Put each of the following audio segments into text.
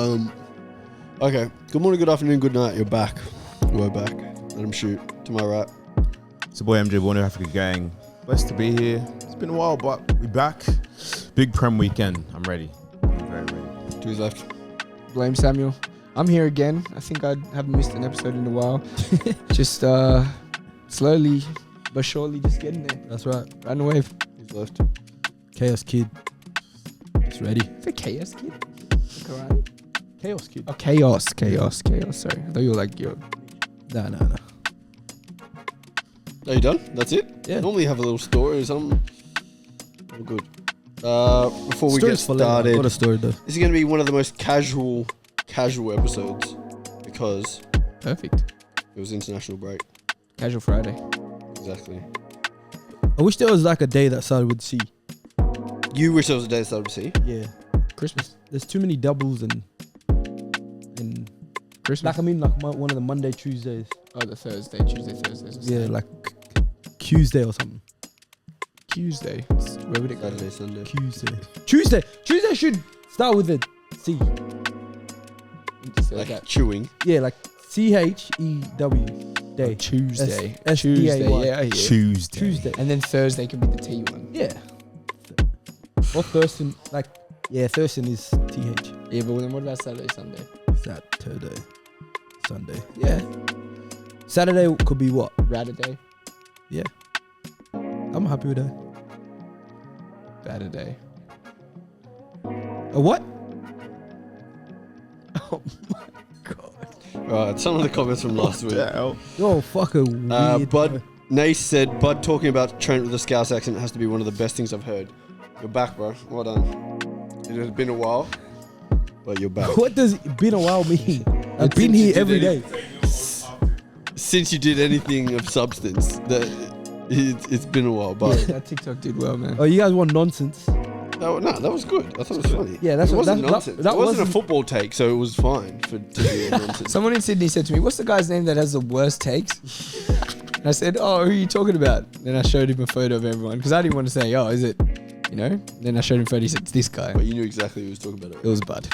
Okay. Good morning, good afternoon, good night. You're back. We're back. Let him shoot. To my right. It's your boy MJ, Born in Africa gang. Blessed to be here. It's been a while, but we back. Big Prem weekend. I'm ready. I'm very ready. To his left. Blame Samuel. I'm here again. I think I haven't missed an episode in a while. Just slowly but surely just getting there. That's right. Riding the wave. His left. Chaos Kid. Just ready. Is it Chaos Kid? Karate? Chaos Kid. Oh, Chaos. Sorry. I thought you were like, yo. No. Are you done? That's it? Yeah. Normally you have a little story or something. Oh, good. Before we get Stories for later. started, What a story though. this is going to be one of the most casual episodes because Perfect. it was international break. Casual Friday. Exactly. I wish there was like a day that started with C. You wish there was a day that started with C? Yeah. Christmas. There's too many doubles and Christmas. like I mean like one of the Monday, Tuesdays. Oh, the Tuesdays. Yeah, like Tuesday or something. Tuesday. Where would it go? Saturday, Sunday. Tuesday should start with a C. Like chewing. Yeah, like CHEW day. Tuesday. S- Tuesday. S-D-A-Y. Yeah. Tuesday. And then Thursday can be the T one. Yeah. Or Thurston, like Thurston is TH. Yeah, but then what about Saturday, Sunday? Saturday, Sunday. Yeah. Saturday could be what? Radaday. Yeah. I'm happy with that. Badaday. A what? Oh my god. Right, some of the comments from last week. Oh, fuck a weird. Bud Nace said, Bud talking about Trent with a Scouse accent has to be one of the best things I've heard. You're back, bro. Well done. It has been a while, but you're back. What does been a while mean? I've Since been you here did every day. Since you did anything of substance, it's been a while, but That TikTok did well, man. Oh, you guys want nonsense? no, that was good. I thought it was funny. Yeah, that's it what- wasn't that- nonsense. that it wasn't a wasn't- football take, so it was fine to be a nonsense. Someone in Sydney said to me, "What's the guy's name that has the worst takes?" And I said, "Oh, who are you talking about?" Then I showed him a photo of everyone because I didn't want to say, "Oh, is it?" You know. Then I showed him a photo. He said, "It's this guy." But you knew exactly who was talking about It was Bud.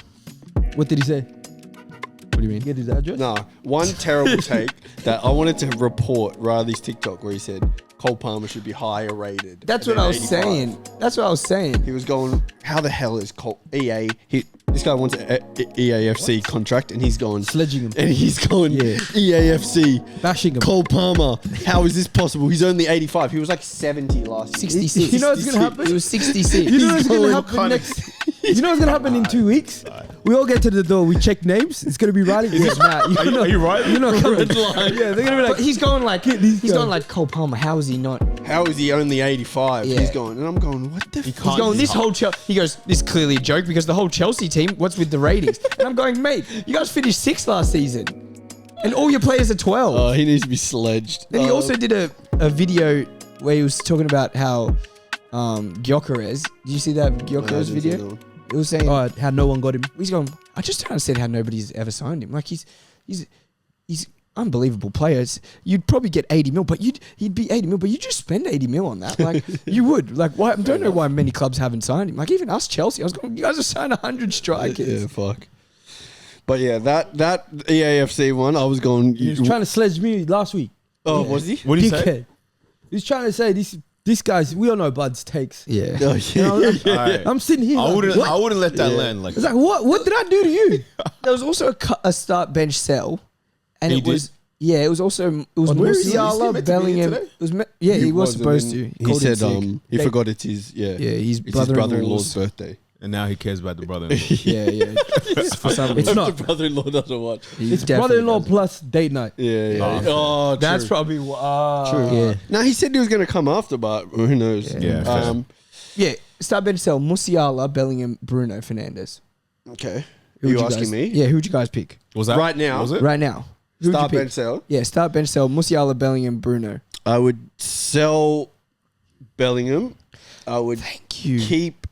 What did he say? What do you mean? Get his address? No, one terrible take that I wanted to report Riley's TikTok where he said Cole Palmer should be higher rated. That's than what I was 85. saying. That's what I was saying. He was going, how the hell is Cole EA? This guy wants an EAFC contract, and he's going Sledging him. and he's going Yeah. EAFC. Bashing him. Cole Palmer, how is this possible? He's only 85. He was like 70 last year. 66. You know what's gonna happen? It was 66. You know what's gonna going happen next? You know what's gonna happen in 2 weeks? We all get to the door. We check names. It's gonna be Riley. Yeah, nah, Are you right? You're not coming. Yeah, they're gonna be like, But he's going like these he's guys. going like Cole Palmer. How is he not? How is he only 85? Yeah. He's going, and I'm going, what the fuck? He's going this whole Chelsea. He goes, this is clearly a joke because the whole Chelsea team. What's with the ratings? And I'm going, mate. You guys finished 6th last season, and all your players are 12. Oh, he needs to be sledged. Then he also did a video where he was talking about how Gyökeres. Did you see that Gyökeres video? It was saying oh, how no one got him. he's going. I just don't understand how nobody's ever signed him. Like he's unbelievable players. You'd probably get 80 mil, but he'd be 80 mil, but you just spend 80 mil on that. Like you would. Like why? I don't know why many clubs haven't signed him. Like even us, Chelsea. I was going. You guys have signed 100 strikers. Yeah, fuck. But yeah, that EAFC one, I was going. He was trying to sledge me last week. Oh, was he? What did you say? Dickhead. He was trying to say this guy's. We all know Bud's takes. Yeah. Oh, You know, Alright. I'm sitting here. I like, what? wouldn't let that Yeah. land. Like It's like what did I do to you? There was also a start bench sell, and He it was did? it was Where is he? Musiala, meant to be here Bellingham. today? It was he was wasn't, supposed to. and He He called in said sick. he forgot it's his Yeah, his it's his brother-in-law's brother-in-law's. birthday. and now he cares about the brother. Yeah. For some It's reason. not. The brother-in-law doesn't watch. He It's definitely brother-in-law doesn't. plus date night. Yeah. Oh, That's true. probably what. True. Yeah. Now he said he was going to come after, but who knows? Yeah, fair. Yeah. Start bench sell Musiala, Bellingham, Bruno Fernandes. Okay. Who Are you would asking guys, me? Yeah. Who'd you guys pick Was that Right now? Was it? right now? Who'd Start you pick? bench sale. Yeah. Start bench sell Musiala, Bellingham, Bruno. I would sell Bellingham. I would Thank you. keep.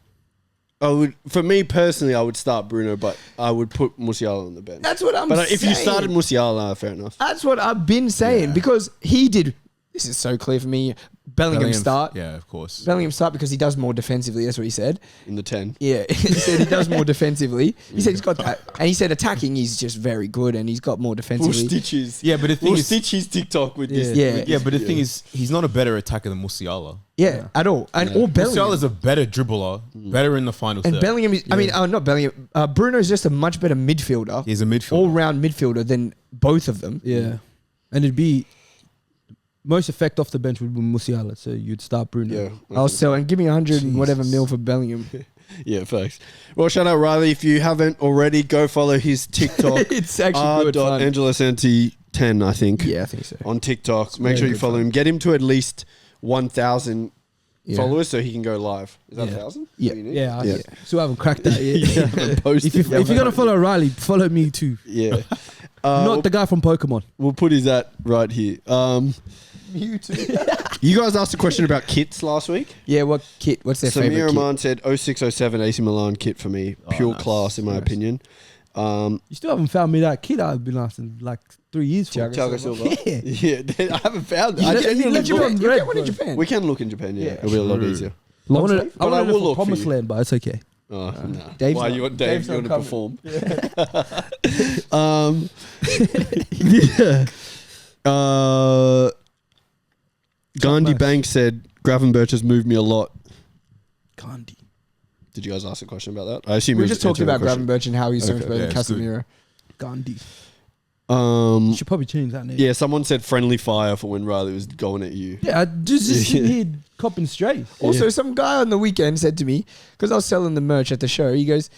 I would, for me personally, I would start Bruno, but I would put Musiala on the bench. That's what I'm But saying. if you started Musiala, fair enough. That's what I've been saying because he did this is so clear for me. Bellingham start. Yeah, of course. Bellingham start because he does more defensively. That's what he said. In the 10. Yeah, he said he does more defensively. He said he's got that, and he said attacking he's just very good, and he's got more Full defensively. stitches. Yeah, but the thing We'll is, stitch his TikTok with this. Yeah. yeah, but the thing is, he's not a better attacker than Musiala. Yeah, at all, and or Bellingham. Musiala's a better dribbler, better in the final And third. Bellingham, is, I mean, not Bellingham. Bruno's just a much better midfielder, He's a midfielder. all-round midfielder than both of them. Yeah. And it'd be most effect off the bench would be Musiala, so you'd start Bruno. Yeah. I'll sell and give me 100 and whatever mil for Bellingham. Yeah, thanks. Well, shout out Riley. If you haven't already, go follow his TikTok. It's actually good fun. r.angelasanti10, I think. Yeah, I think so. On TikTok. It's Make very sure you good follow fun. him. Get him to at least 1,000 Yeah. followers so he can go live. Is that Yeah. 1,000? Yeah. Yeah, Yeah. Still haven't cracked that yet. Post If it. you're gonna follow Riley, follow me too. Yeah. Not the guy from Pokemon. We'll put his at right here. You too. You guys asked a question about kits last week. Yeah, what kit? What's their Samir favorite kit? Rahman said 0607 AC Milan kit for me. Pure nice. class in my opinion. You still haven't found me that kid I've been asking like 3 years for. Thiago Silva. Yeah. Yeah, I haven't found it. You I let- can't you even let look. you on You red, get one in bro. Japan. We can look in Japan, yeah. Yeah. It'll be a lot True. easier. I wanted, I But I wanted will it look for for Promised you. Land, but it's okay. Oh, nah. Dave's Why not- you want Dave? Dave's You want not to coming. perform? Yeah. Gandhi nice. Bank said Gravenberch has moved me a lot. Gandhi. Did you guys ask a question about that? I assume We you just talked about Gravenberch. Gravenberch and how he's so much Okay, better than yeah, it's good. Casemiro. Gandhi. You should probably change that name. Yeah, someone said friendly fire for when Riley was going at you. Yeah, I just sitting here copping straight. Also, some guy on the weekend said to me, because I was selling the merch at the show, he goes,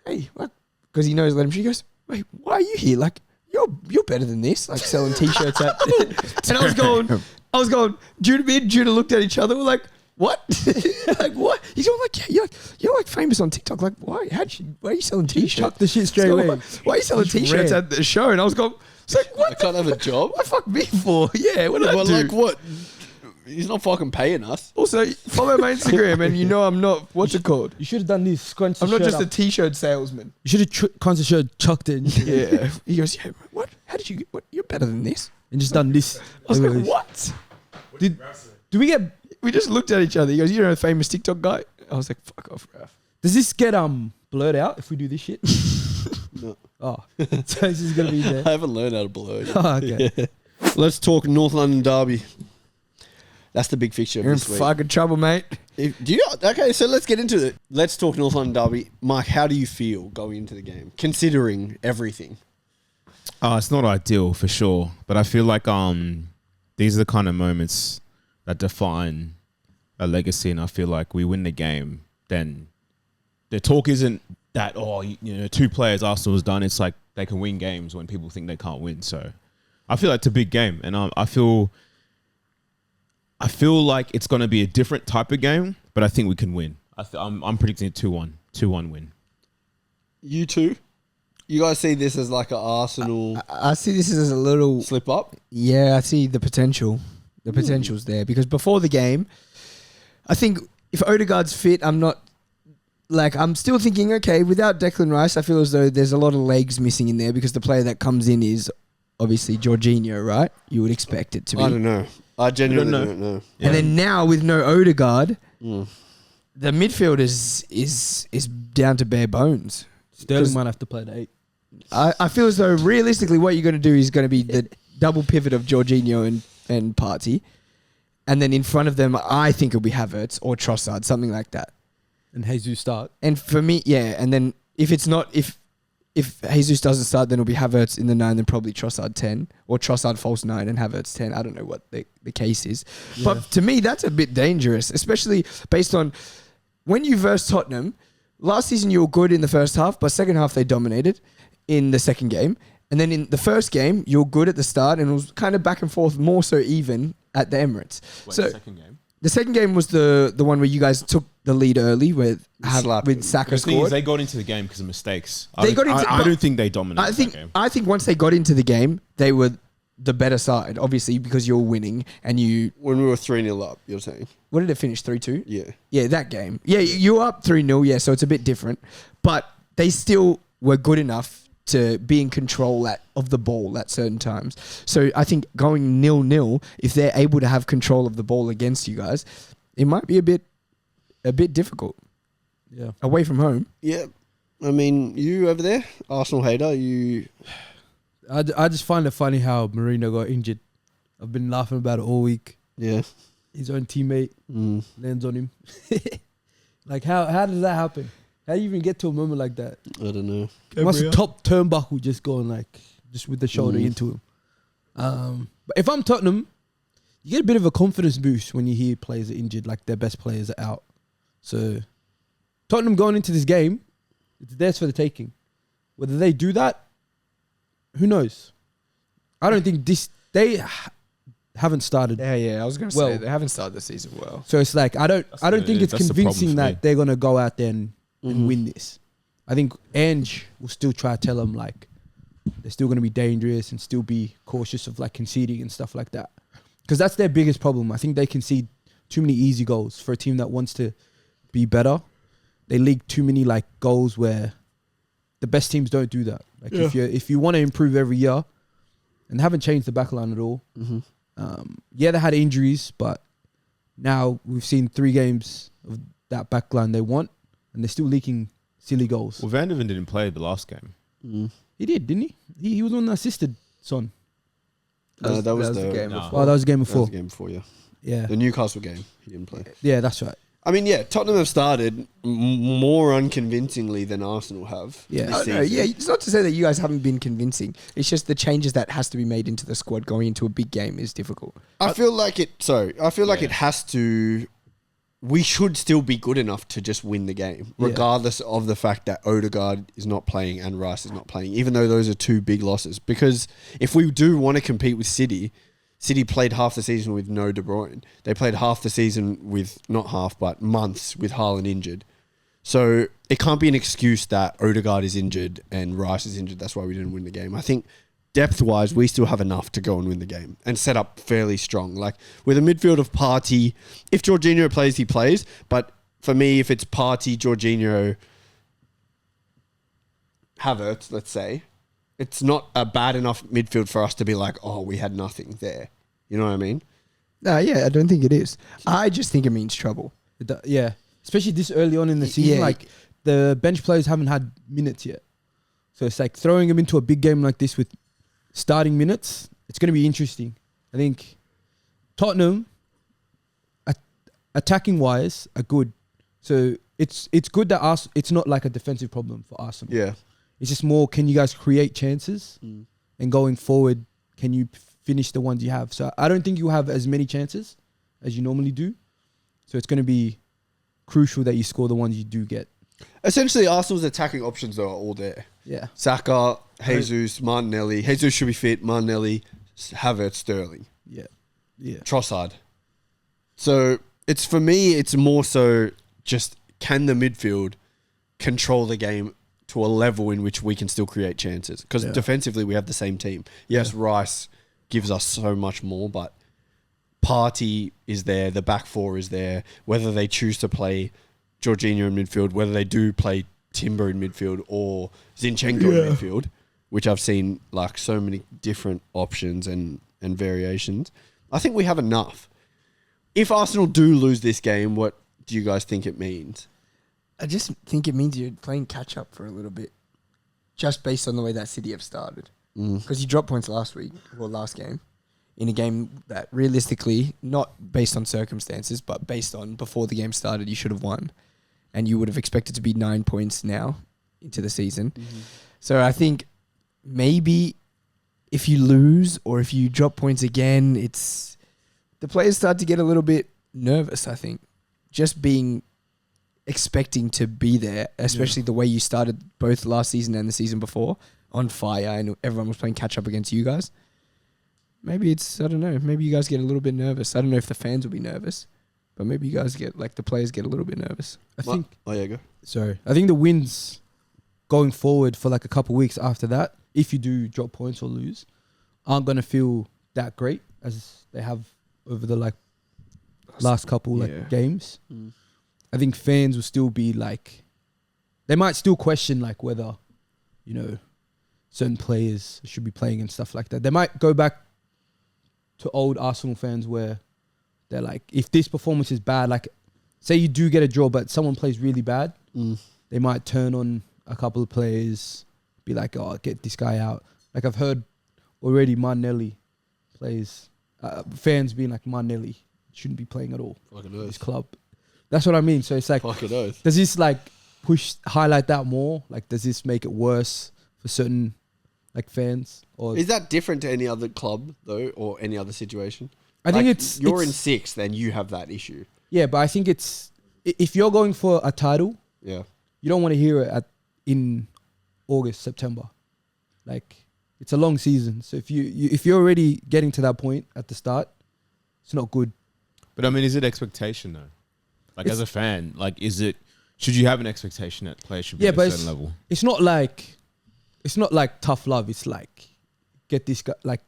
"Hey, what?" Because he knows let him. She goes, "Wait, why are you here? Like, you're better than this. Like selling t-shirts at." And I was going. Me and Judah looked at each other. We're like, "What? Like what?" He's going like, "Yeah, you're like famous on TikTok. Like, why? Why are you selling t-shirts?" Chuck the shit straight away. Why are you selling It's t-shirts rare. at the show? And I was going, "It's like I what? can't have a job. What the fuck me for? Yeah, what did I But do?" like what? He's not fucking paying us. Also, follow my Instagram, and you know I'm not. What's it called? You should have done this. Scrunch the I'm not shirt just a up. t-shirt salesman. You should have crunch the shirt, chucked it, Yeah. He goes, "Yeah, what? How did you get? What? You're better than this." and just done this. I was like, "What?" Did we get? We just looked at each other. He goes, "You know the famous TikTok guy?" I was like, "Fuck off, Ralph." Does this get blurred out if we do this shit? No. Oh, so this is gonna be there. I haven't learned how to blow it. Oh, okay. Yeah. Let's talk North London Derby. That's the big fixture of You're in this week. fucking trouble, mate. Okay, so let's get into it. Let's talk North London Derby. Mike, how do you feel going into the game, considering everything? It's not ideal for sure, but I feel like these are the kind of moments that define a legacy, and I feel like we win the game, then the talk isn't that two players Arsenal's done. It's like they can win games when people think they can't win. So I feel like it's a big game, and I feel like it's going to be a different type of game, but I think we can win. I'm predicting a 2-1 win. You two? You guys see this as like an Arsenal I see this as a little. slip up? Yeah, I see the potential. The potential's there because before the game, I think if Odegaard's fit, I'm still thinking, okay, without Declan Rice, I feel as though there's a lot of legs missing in there because the player that comes in is obviously Jorginho, right? You would expect it to be. I don't know. I genuinely don't don't know. And then now with no Odegaard, Mm. the midfield is down to bare bones. Sterling might have to play the 8. I feel as though realistically what you're going to do is going to be the double pivot of Jorginho and Partey. And then in front of them, I think it'll be Havertz or Trossard, something like that. And Jesus start. And for me, yeah. And then if Jesus doesn't start, then it'll be Havertz in the 9, then probably Trossard 10 or Trossard false 9 and Havertz 10. I don't know what the case is. Yeah. But to me, that's a bit dangerous, especially based on when you verse Tottenham. Last season, you were good in the first half, but second half, they dominated in the second game. And then in the first game, you were good at the start and it was kind of back and forth, more so even at the Emirates. Second game. The second game was the one where you guys took the lead early with Slap. Saka The thing is, scored. they got into the game because of mistakes. They I got into- don't think they dominated that game. I think once they got into the game, they were the better side, obviously, because you're winning and you... When we were 3-0 up, you're saying? What did it finish, 3-2? Yeah. Yeah, that game. Yeah, you were up 3-0, yeah, so it's a bit different. But they still were good enough to be in control of the ball at certain times. So I think going 0-0, if they're able to have control of the ball against you guys, it might be a bit difficult. Yeah. Away from home. Yeah. I mean, you over there, Arsenal hater, you... I just find it funny how Marino got injured. I've been laughing about it all week. Yeah. His own teammate lands on him. Like, how does that happen? How do you even get to a moment like that? I don't know. Must have top turnbuckle just going just with the shoulder into him. But if I'm Tottenham, you get a bit of a confidence boost when you hear players are injured, like their best players are out. So Tottenham going into this game, it's theirs for the taking. Whether they do that, who knows? I don't think they haven't started. Yeah. I was going to Well, say they haven't started the season well. So it's like I don't think it's that's the problem convincing for me. that they're gonna go out there and win this. I think Ange will still try to tell them like they're still gonna be dangerous and still be cautious of like conceding and stuff like that. Because that's their biggest problem. I think they concede too many easy goals for a team that wants to be better. They leak too many like goals where the best teams don't do that. Like if you want to improve every year, and they haven't changed the backline at all. They had injuries, but now we've seen 3 games of that backline they want, and they're still leaking silly goals. Well, Van de Ven didn't play the last game. He did, didn't he? He was on the assisted son. That was the game no. before. Oh, that was the game That was before. the game before, yeah. Yeah, The Newcastle game, he didn't play. yeah, that's right. I mean, yeah, Tottenham have started more unconvincingly than Arsenal have. Yeah. this Oh, no, season. yeah, it's not to say that you guys haven't been convincing. It's just the changes that has to be made into the squad going into a big game is difficult. I feel like it has to. We should still be good enough to just win the game, Yeah. regardless of the fact that Odegaard is not playing and Rice is not playing, even though those are 2 big losses. Because if we do want to compete with City played half the season with no De Bruyne. They played half the season with, not half, but months with Haaland injured. So it can't be an excuse that Odegaard is injured and Rice is injured. That's why we didn't win the game. I think depth-wise, we still have enough to go and win the game and set up fairly strong. Like with a midfield of Partey, if Jorginho plays, he plays. But for me, if it's Partey, Jorginho, Havertz, let's say, it's not a bad enough midfield for us to be like, oh, we had nothing there. You know what I mean? No, yeah, I don't think it is. I just think it means trouble. Yeah, especially this early on in the season. Yeah. Like the bench players haven't had minutes yet, so it's like throwing them into a big game like this with starting minutes. It's going to be interesting. I think Tottenham, attacking wise, are good. So it's good that it's not like a defensive problem for Arsenal. Yeah. It's just more, can you guys create chances? And going forward, can you finish the ones you have? So I don't think you have as many chances as you normally do. So it's going to be crucial that you score the ones you do get. Essentially, Arsenal's attacking options though are all there. Yeah. Saka, Jesus, Martinelli. Jesus should be fit. Martinelli, Havertz, Sterling, Yeah. Yeah. Trossard. So it's, for me, it's more so just, can the midfield control the game to a level in which we can still create chances? Because defensively, we have the same team. Yes, Rice gives us so much more, but Partey is there, the back 4 is there. Whether they choose to play Jorginho in midfield, whether they do play Timber in midfield or Zinchenko in midfield, which I've seen like so many different options and variations, I think we have enough. If Arsenal do lose this game, what do you guys think it means? I just think it means you're playing catch up for a little bit, just based on the way that City have started. Because you dropped points last game, in a game that realistically, not based on circumstances, but based on before the game started, you should have won. And you would have expected to be 9 points now into the season. So I think maybe if you lose or if you drop points again, it's the players start to get a little bit nervous, I think. Just expecting to be there, especially the way you started both last season and the season before, on fire, and everyone was playing catch up against you guys. Maybe it's, I don't know, maybe you guys get a little bit nervous. I don't know if the fans will be nervous, but maybe you guys the players get a little bit nervous. I think go. I think the wins going forward for like a couple of weeks after that, if you do drop points or lose, aren't going to feel that great as they have over the like last couple games. I think fans will still be like, they might still question like whether, certain players should be playing and stuff like that. They might go back to old Arsenal fans where they're like, if this performance is bad, like say you do get a draw, but someone plays really bad, they might turn on a couple of players, be like, oh, get this guy out. Like I've heard already Martinelli plays, fans being like, Martinelli shouldn't be playing at all for this club. That's what I mean. So it's like, does this like highlight that more? Like, does this make it worse for certain like fans? Or is that different to any other club though, or any other situation? I think like, it's you're in sixth, then you have that issue. Yeah, but I think it's if you're going for a title, you don't want to hear it in August, September. Like it's a long season, so if you're already getting to that point at the start, it's not good. But I mean, is it expectation though? Like as a fan, like should you have an expectation that players should be at a certain level? It's not like tough love. It's like get this guy, like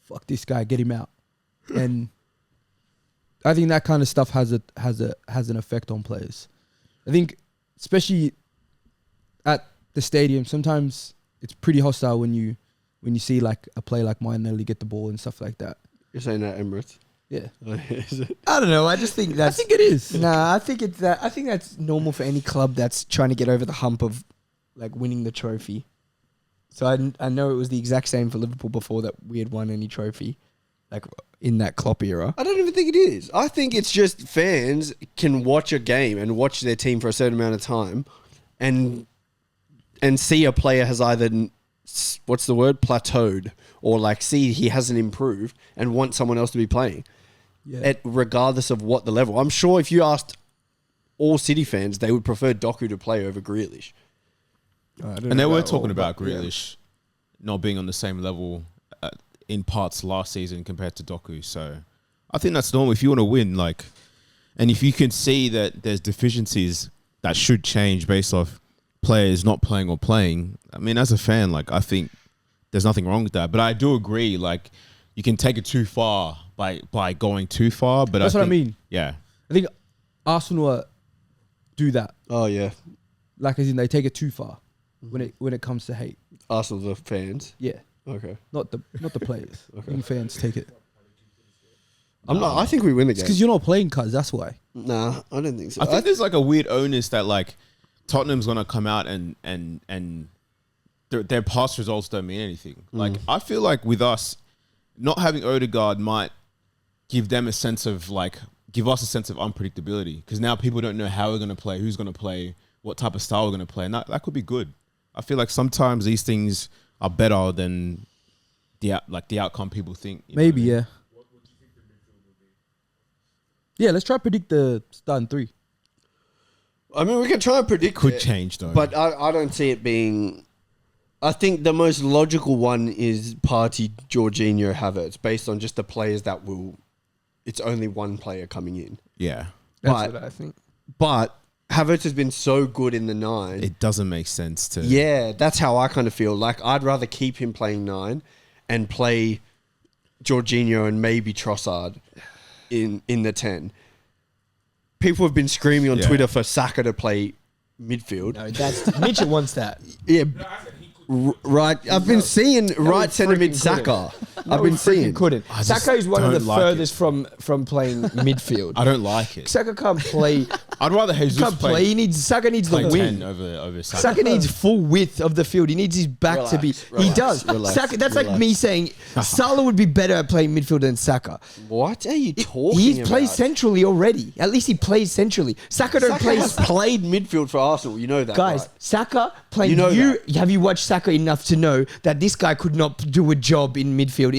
fuck this guy, get him out. And I think that kind of stuff has an effect on players. I think especially at the stadium, sometimes it's pretty hostile when you see like a player like Martinelli get the ball and stuff like that. You're saying that Emirates? Yeah. Is it? I don't know. I just think that's. I think it is. Nah, I think it's that. I think that's normal for any club that's trying to get over the hump of like winning the trophy. So I know it was the exact same for Liverpool before that we had won any trophy, like in that Klopp era. I don't even think it is. I think it's just fans can watch a game and watch their team for a certain amount of time, and see a player has either plateaued, or like see he hasn't improved and want someone else to be playing. Yeah. Regardless of what the level. I'm sure if you asked all City fans, they would prefer Doku to play over Grealish. And they were talking about Grealish not being on the same level in parts last season compared to Doku. So I think that's normal if you want to win. Like, and if you can see that there's deficiencies that should change based off players not playing or playing. I mean, as a fan, like I think there's nothing wrong with that. But I do agree, like you can take it too far by going too far. But that's what I mean. Yeah, I think Arsenal do that. Oh yeah, like as in they take it too far when it comes to hate. Arsenal the fans. Yeah. Okay. Not the players. Okay. I think fans take it. I think we win the game. Because you're not playing, cuz that's why. Nah, I don't think so. I think there's like a weird onus that like Tottenham's gonna come out and their past results don't mean anything. Like I feel like with us not having Odegaard might give us a sense of unpredictability, because now people don't know how we're gonna play, who's gonna play, what type of style we're gonna play, and that could be good. I feel like sometimes these things are better than the outcome people think. Maybe, yeah. What do you think the midfield will be? Yeah, let's try to predict the starting three. I mean, we can try and predict. Could change though, but I don't see it being. I think the most logical one is Partey, Jorginho, Havertz, based on just the players that will. It's only one player coming in. Yeah, that's what I think. But Havertz has been so good in the 9. It doesn't make sense to. Yeah, that's how I kind of feel. Like I'd rather keep him playing 9 and play Jorginho and maybe Trossard in the 10. People have been screaming on Twitter for Saka to play midfield. No, that's Mitchell wants that. Yeah, right. I've been seeing right centre mid Saka. I've been seeing. Couldn't. Saka is one of the furthest from playing midfield. I don't like it. Saka can't play. I'd rather Jesus can't play. Saka needs the wing. over Saka. Saka needs full width of the field. He needs his back to be. He does. Saka. That's like me saying Salah would be better at playing midfield than Saka. What are you talking He about? plays centrally already. At least he plays centrally. Saka has played midfield for Arsenal. You know that, guys. right? Saka playing. Have you watched Saka enough to know that this guy could not do a job in midfield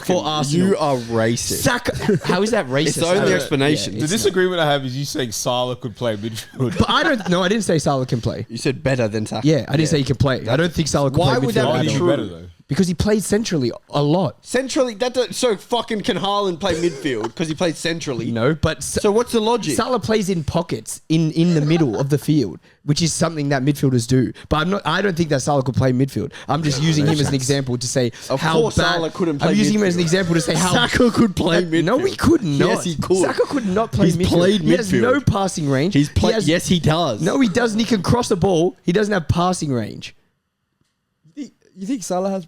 for Arsenal? You are racist. Saka. How is that racist? It's the only explanation. The disagreement I have is you saying Salah could play midfield. But I don't. No, I didn't say Salah can play. You said better than Saka. Yeah, I didn't say he can play. I don't think Salah can play midfield. Why would that be true? Better, though? Because he plays centrally a lot. Centrally, so fucking can Haaland play midfield because he plays centrally? No, but so what's the logic? Salah plays in pockets in the middle of the field, which is something that midfielders do. But I don't think that Salah could play midfield. I'm just using him as an example to say how bad. Salah couldn't play. I'm using him as an example to say how Saka could play midfield. No, he couldn't. Yes, he could. Saka could not play midfield. Played midfield. He has no passing range. Yes, he does. No, he doesn't. He can cross the ball. He doesn't have passing range. You think Salah has?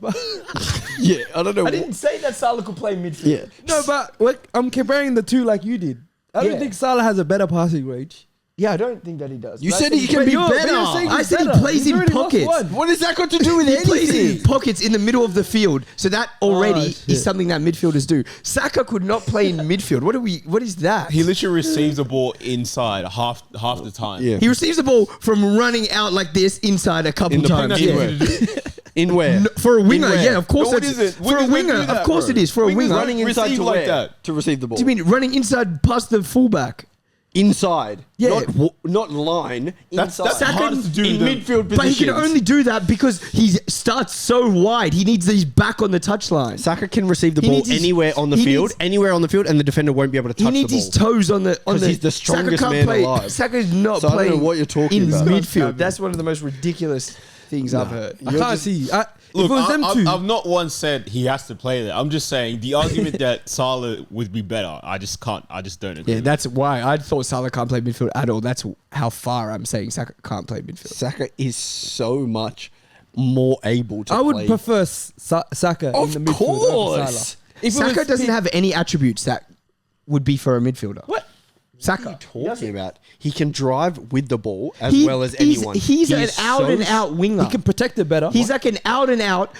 Yeah, I don't know. I didn't say that Salah could play midfield. Yeah. No, but I'm comparing the two like you did. I don't Yeah. think Salah has a better passing range. Yeah, I don't think that he does. You But I said he can be you're better. saying I he's said he better. plays He's in already lost pockets. one. What has that got to do with He plays anything? in pockets in the middle of the field, so that already shit. is something that midfielders do. Saka could not play in midfield. What is that? He literally receives the ball inside half the time. Yeah. He receives the ball from running out like this inside a couple In the times. pocket. Yeah. In where? No, for a winger, where? yeah, of course. No, what that's- is it? For a Wingers don't winger, do that, of course bro. it is. For a Wingers winger, Running inside receive to like where? that. To receive the ball. do you mean running inside past the fullback? Inside? Yeah. Not line. That's Inside. hard to do in the- midfield positions. But he can only do that because he starts so wide. He needs his back on the touchline. Saka can receive the He ball needs his- anywhere on the he field, needs- anywhere on the field, and the defender won't be able to touch He needs the his ball. toes on the. 'Cause he's the strongest Saka man can't play, alive. Saka's not So I don't playing know what you're talking in about. midfield. That's one of the most ridiculous things I've heard. I can't see. Look, if it was them two, I've not once said he has to play there. I'm just saying the argument that Salah would be better. I just can't. I just don't agree. Yeah, that's why I thought Salah can't play midfield at all. That's how far I'm saying Saka can't play midfield. Saka is so much more able to I would play. prefer Saka Of in the midfield over course. Salah. If it Saka was doesn't pick- have any attributes that would be for a midfielder. What? Saka. talking about? He can drive with the ball as He- well as he's- anyone. He's He an is out and out winger. He can protect it better. He's like an out and out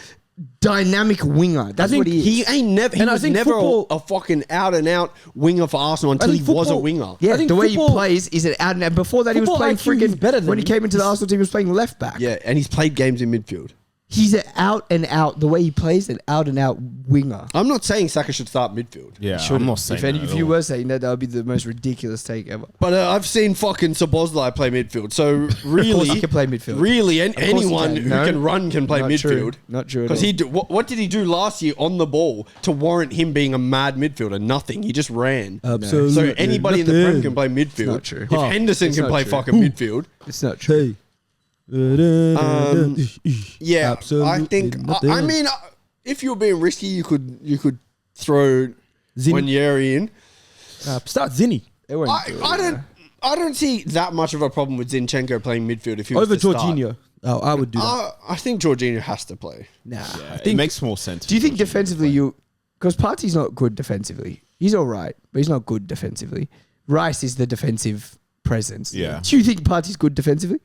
dynamic winger. That's think what he is. He ain't never. He And I was think never football- a fucking out and out winger for Arsenal until he think was a football- winger. Yeah, I think the way he football- plays is an out and out. Before that, he was Football playing IQ is freaking better than when he came into the he's- Arsenal team, he was playing left back. Yeah, and he's played games in midfield. He's an out and out. The way he plays, an out and out winger. I'm not saying Saka should start midfield. Yeah, Shouldn't. I'm not saying If you were saying that, that would be the most ridiculous take ever. But I've seen fucking Szoboszlai play midfield. So really, he can play midfield. Really, course he anyone can. who No. can run can play Not midfield. true. Not true at Because all. he what did he do last year on the ball to warrant him being a mad midfielder? Nothing. He just ran. Absolutely So anybody in the Prem can play midfield. not true. If Huh. Henderson It's can not play true. fucking midfield, It's not true. Hey. yeah, Absolutely I think. nothing. I mean, if you were being risky, you could throw Zini. Wanyeri in. Start Zinni They won't do it, I don't see that much of a problem with Zinchenko playing midfield if he was over to start. Jorginho. Oh, I would do that. I think Jorginho has to play. Nah. Yeah, I it think. makes more sense. Do you think defensively you? Because Partey's not good defensively. He's all right, but he's not good defensively. Rice is the defensive presence. Yeah. Do you think Partey's good defensively?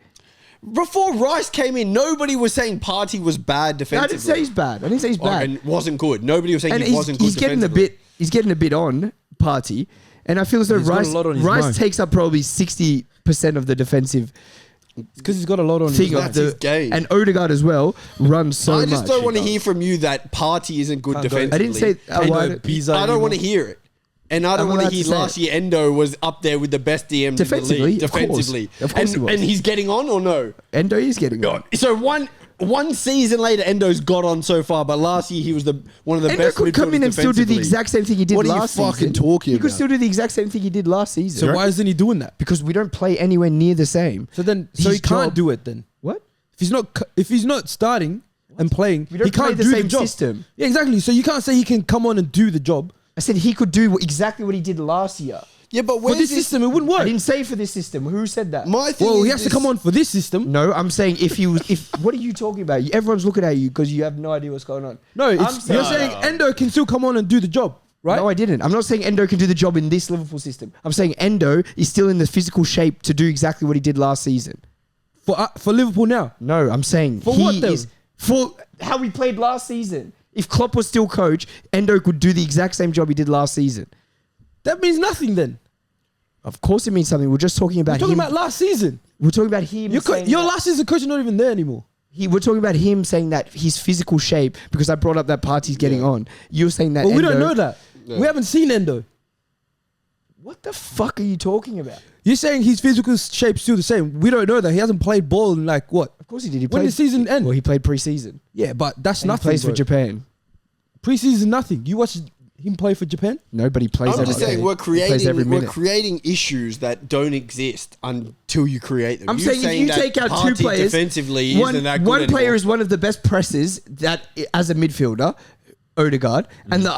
Before Rice came in, nobody was saying Partey was bad No, I defensively. didn't say he's bad. I didn't say he's bad. And wasn't good. Nobody was saying And he wasn't good he's getting a defensively. bit. He's getting a bit on Partey, and I feel as though He's got a Rice lot on his Rice mind. takes up probably 60% of the defensive Because he's got a lot on thing his of That's his the game. and Odegaard as well runs so I just much. don't want to hear from you that Partey isn't good Can't go- defensively. I didn't say. I don't want to hear it. And I don't I'm want to allowed hear to say last it. year Endo was up there with the best DMs Defensively, in the league. of course. Defensively. Of course he was. And he's getting on or no? Endo is getting on. So one season later, Endo's got on so far, but last year he was one of the Endo best could come midfielders in and still do the defensively. exact same thing he did What are you last fucking season. talking He could about? still do the exact same thing he did last season. So why isn't he doing that? Because we don't play anywhere near the same. So then, His he can't job- do it then. What? If he's not starting and playing, We don't he can't play the do same the job. system. Yeah, exactly. So you can't say he can come on and do the job. I said he could do exactly what he did last year. Yeah, but For where's this system, it wouldn't I work. didn't say for this system. Who said that? My thing Well, is he has to this- come on for this system. No, I'm saying if he was. If what are you talking about? Everyone's looking at you because you have no idea what's going on. No, I'm you're saying Endo can still come on and do the job, right? No, I didn't. I'm not saying Endo can do the job in this Liverpool system. I'm saying Endo is still in the physical shape to do exactly what he did last season. For Liverpool now. No, I'm saying For he what though? is for how he played last season. If Klopp was still coach, Endo could do the exact same job he did last season. That means nothing then. Of course, it means something. We're just talking We're about talking him. about last season. We're talking about him. saying Your that- last season coach is not even there anymore. We're talking about him saying that his physical shape, because I brought up that Partey's getting on. You're saying that. But we don't Endo- know that. Yeah. We haven't seen Endo. What the fuck are you talking about? You're saying his physical shape's still the same. We don't know that. He hasn't played ball in like what? Of course he did. He When played. did the season end? Well, he played preseason. Yeah, but that's And he nothing. plays for bro. Japan. Preseason, nothing. You watch him play for Japan? Nobody plays. I'm every just saying day. we're He plays every creating minute. issues that don't exist until you create them. I'm You're saying if you that take out two Partey players, defensively one isn't that good player anymore. is one of the best pressers that as a midfielder. Odegaard, and the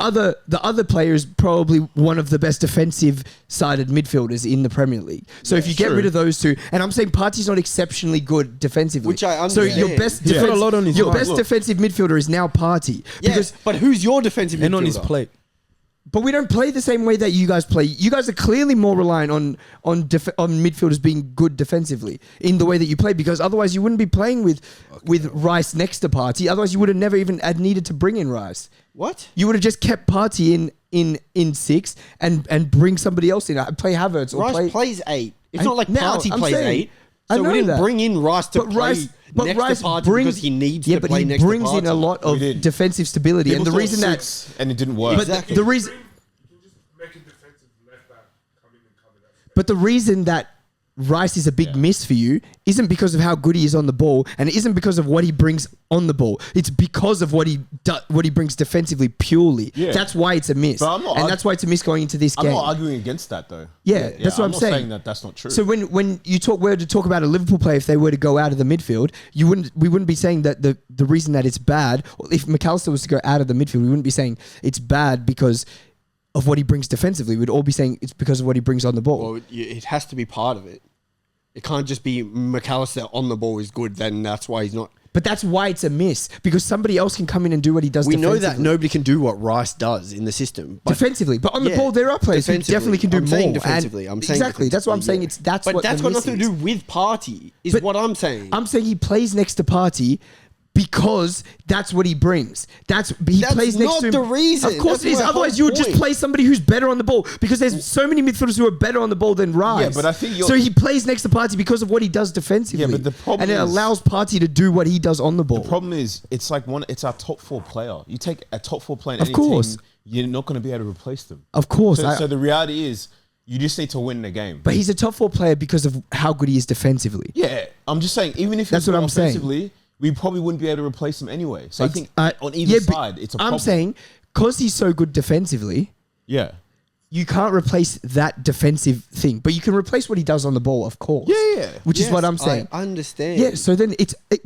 other player is probably one of the best defensive sided midfielders in the Premier League. So if you get rid of those two, and I'm saying Partey's not exceptionally good defensively, Which I so understand. your best He's got a lot on his mind. defensive midfielder is now Partey. Yes, but who's your defensive And midfielder? on his plate. But we don't play the same way that you guys play. You guys are clearly more reliant on midfielders being good defensively in the way that you play, because otherwise you wouldn't be playing with Rice next to Partey. Otherwise you would have never even had needed to bring in Rice. What? You would have just kept Partey in 6 and bring somebody else in. Play Havertz or Rice plays 8. It's not like Now, Partey I'm plays saying- 8. I So we know didn't that. bring in Rice to play next to Partey because he needs to play next to Partey. he brings in a lot of did. defensive stability, People and the thought reason that, 6 and it didn't work. but Exactly. the reason. You'll just make a defensive left back come in and cover that. But the reason that Rice is a big miss for you isn't because of how good he is on the ball, and it isn't because of what he brings on the ball. It's because of what he brings defensively purely. Yeah. That's why it's a miss, But I'm not and that's why it's a miss going into this I'm game. not arguing against that though. Yeah, that's what I'm not saying. saying that that's not true. So when you were to talk about a Liverpool player, if they were to go out of the midfield, we wouldn't be saying that the reason that it's bad. If McAllister was to go out of the midfield, we wouldn't be saying it's bad because of what he brings defensively. We'd all be saying it's because of what he brings on the ball. Well, it has to be part of it. It can't just be McAllister on the ball is good, then that's why he's not. But that's why it's a miss, because somebody else can come in and do what he does We know defensively. that nobody can do what Rice does in the system. But Defensively, but on the ball there are players who defensively. definitely can do I'm more. saying and- defensively. I'm saying exactly. That's what I'm saying. defensively, That's but what that's the got miss nothing to is. do with Partey. Is But what I'm saying. I'm saying he plays next to Partey because that's what he brings. He That's plays next not to him. the reason. Of course That's it is. my Otherwise, whole you would just point. play somebody who's better on the ball, because there's so many midfielders who are better on the ball than Rice. Yeah, but I think so he plays next to Partey because of what he does defensively. Yeah, but the problem and it is- allows Partey to do what he does on the ball. the problem is, it's like it's our top 4 player. You take a top 4 player in Of any course. team, you're not going to be able to replace them. Of course, So the reality is, you just need to win the game. but he's a top 4 player because of how good he is defensively. Yeah, I'm just saying, even if That's he's what good I'm saying. offensively, we probably wouldn't be able to replace him anyway. So I think Uh, on either yeah, but side, it's a problem. I'm saying because he's so good defensively, yeah. you can't replace that defensive thing, but you can replace what he does on the ball, of course. Yeah. Which is Yes, what I'm saying. I understand. Yeah, so then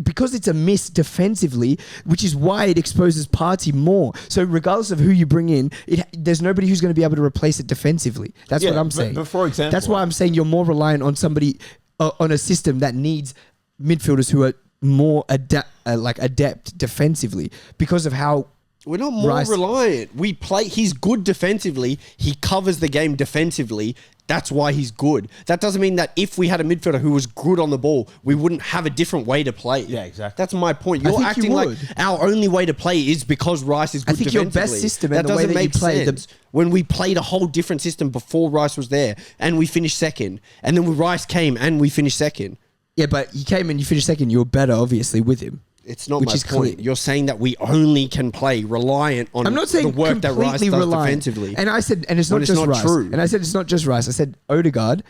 because it's a miss defensively, which is why it exposes Partey more. So regardless of who you bring in, there's nobody who's going to be able to replace it defensively. That's what I'm saying. But for example, That's why I'm saying you're more reliant on somebody on a system that needs midfielders who are more adept defensively because of how. We're not more Rice- reliant. We play. He's good defensively. He covers the game defensively. That's why he's good. That doesn't mean that if we had a midfielder who was good on the ball, we wouldn't have a different way to play. Yeah, exactly. That's my point. I You're think you acting like would. our only way to play is because Rice is good I think your defensively. best system that and the way doesn't that you make play sense. When we played a whole different system before Rice was there, and we finished second, and then when Rice came and we finished second. Yeah, but he came and you finished second. You were better, obviously, with him. It's not Which my is point. clear. You're saying that we only can play reliant on I'm not saying the work that Rice completely does reliant. defensively. And I said, and it's When not it's just not Rice. true. And I said it's not just Rice. I said Odegaard.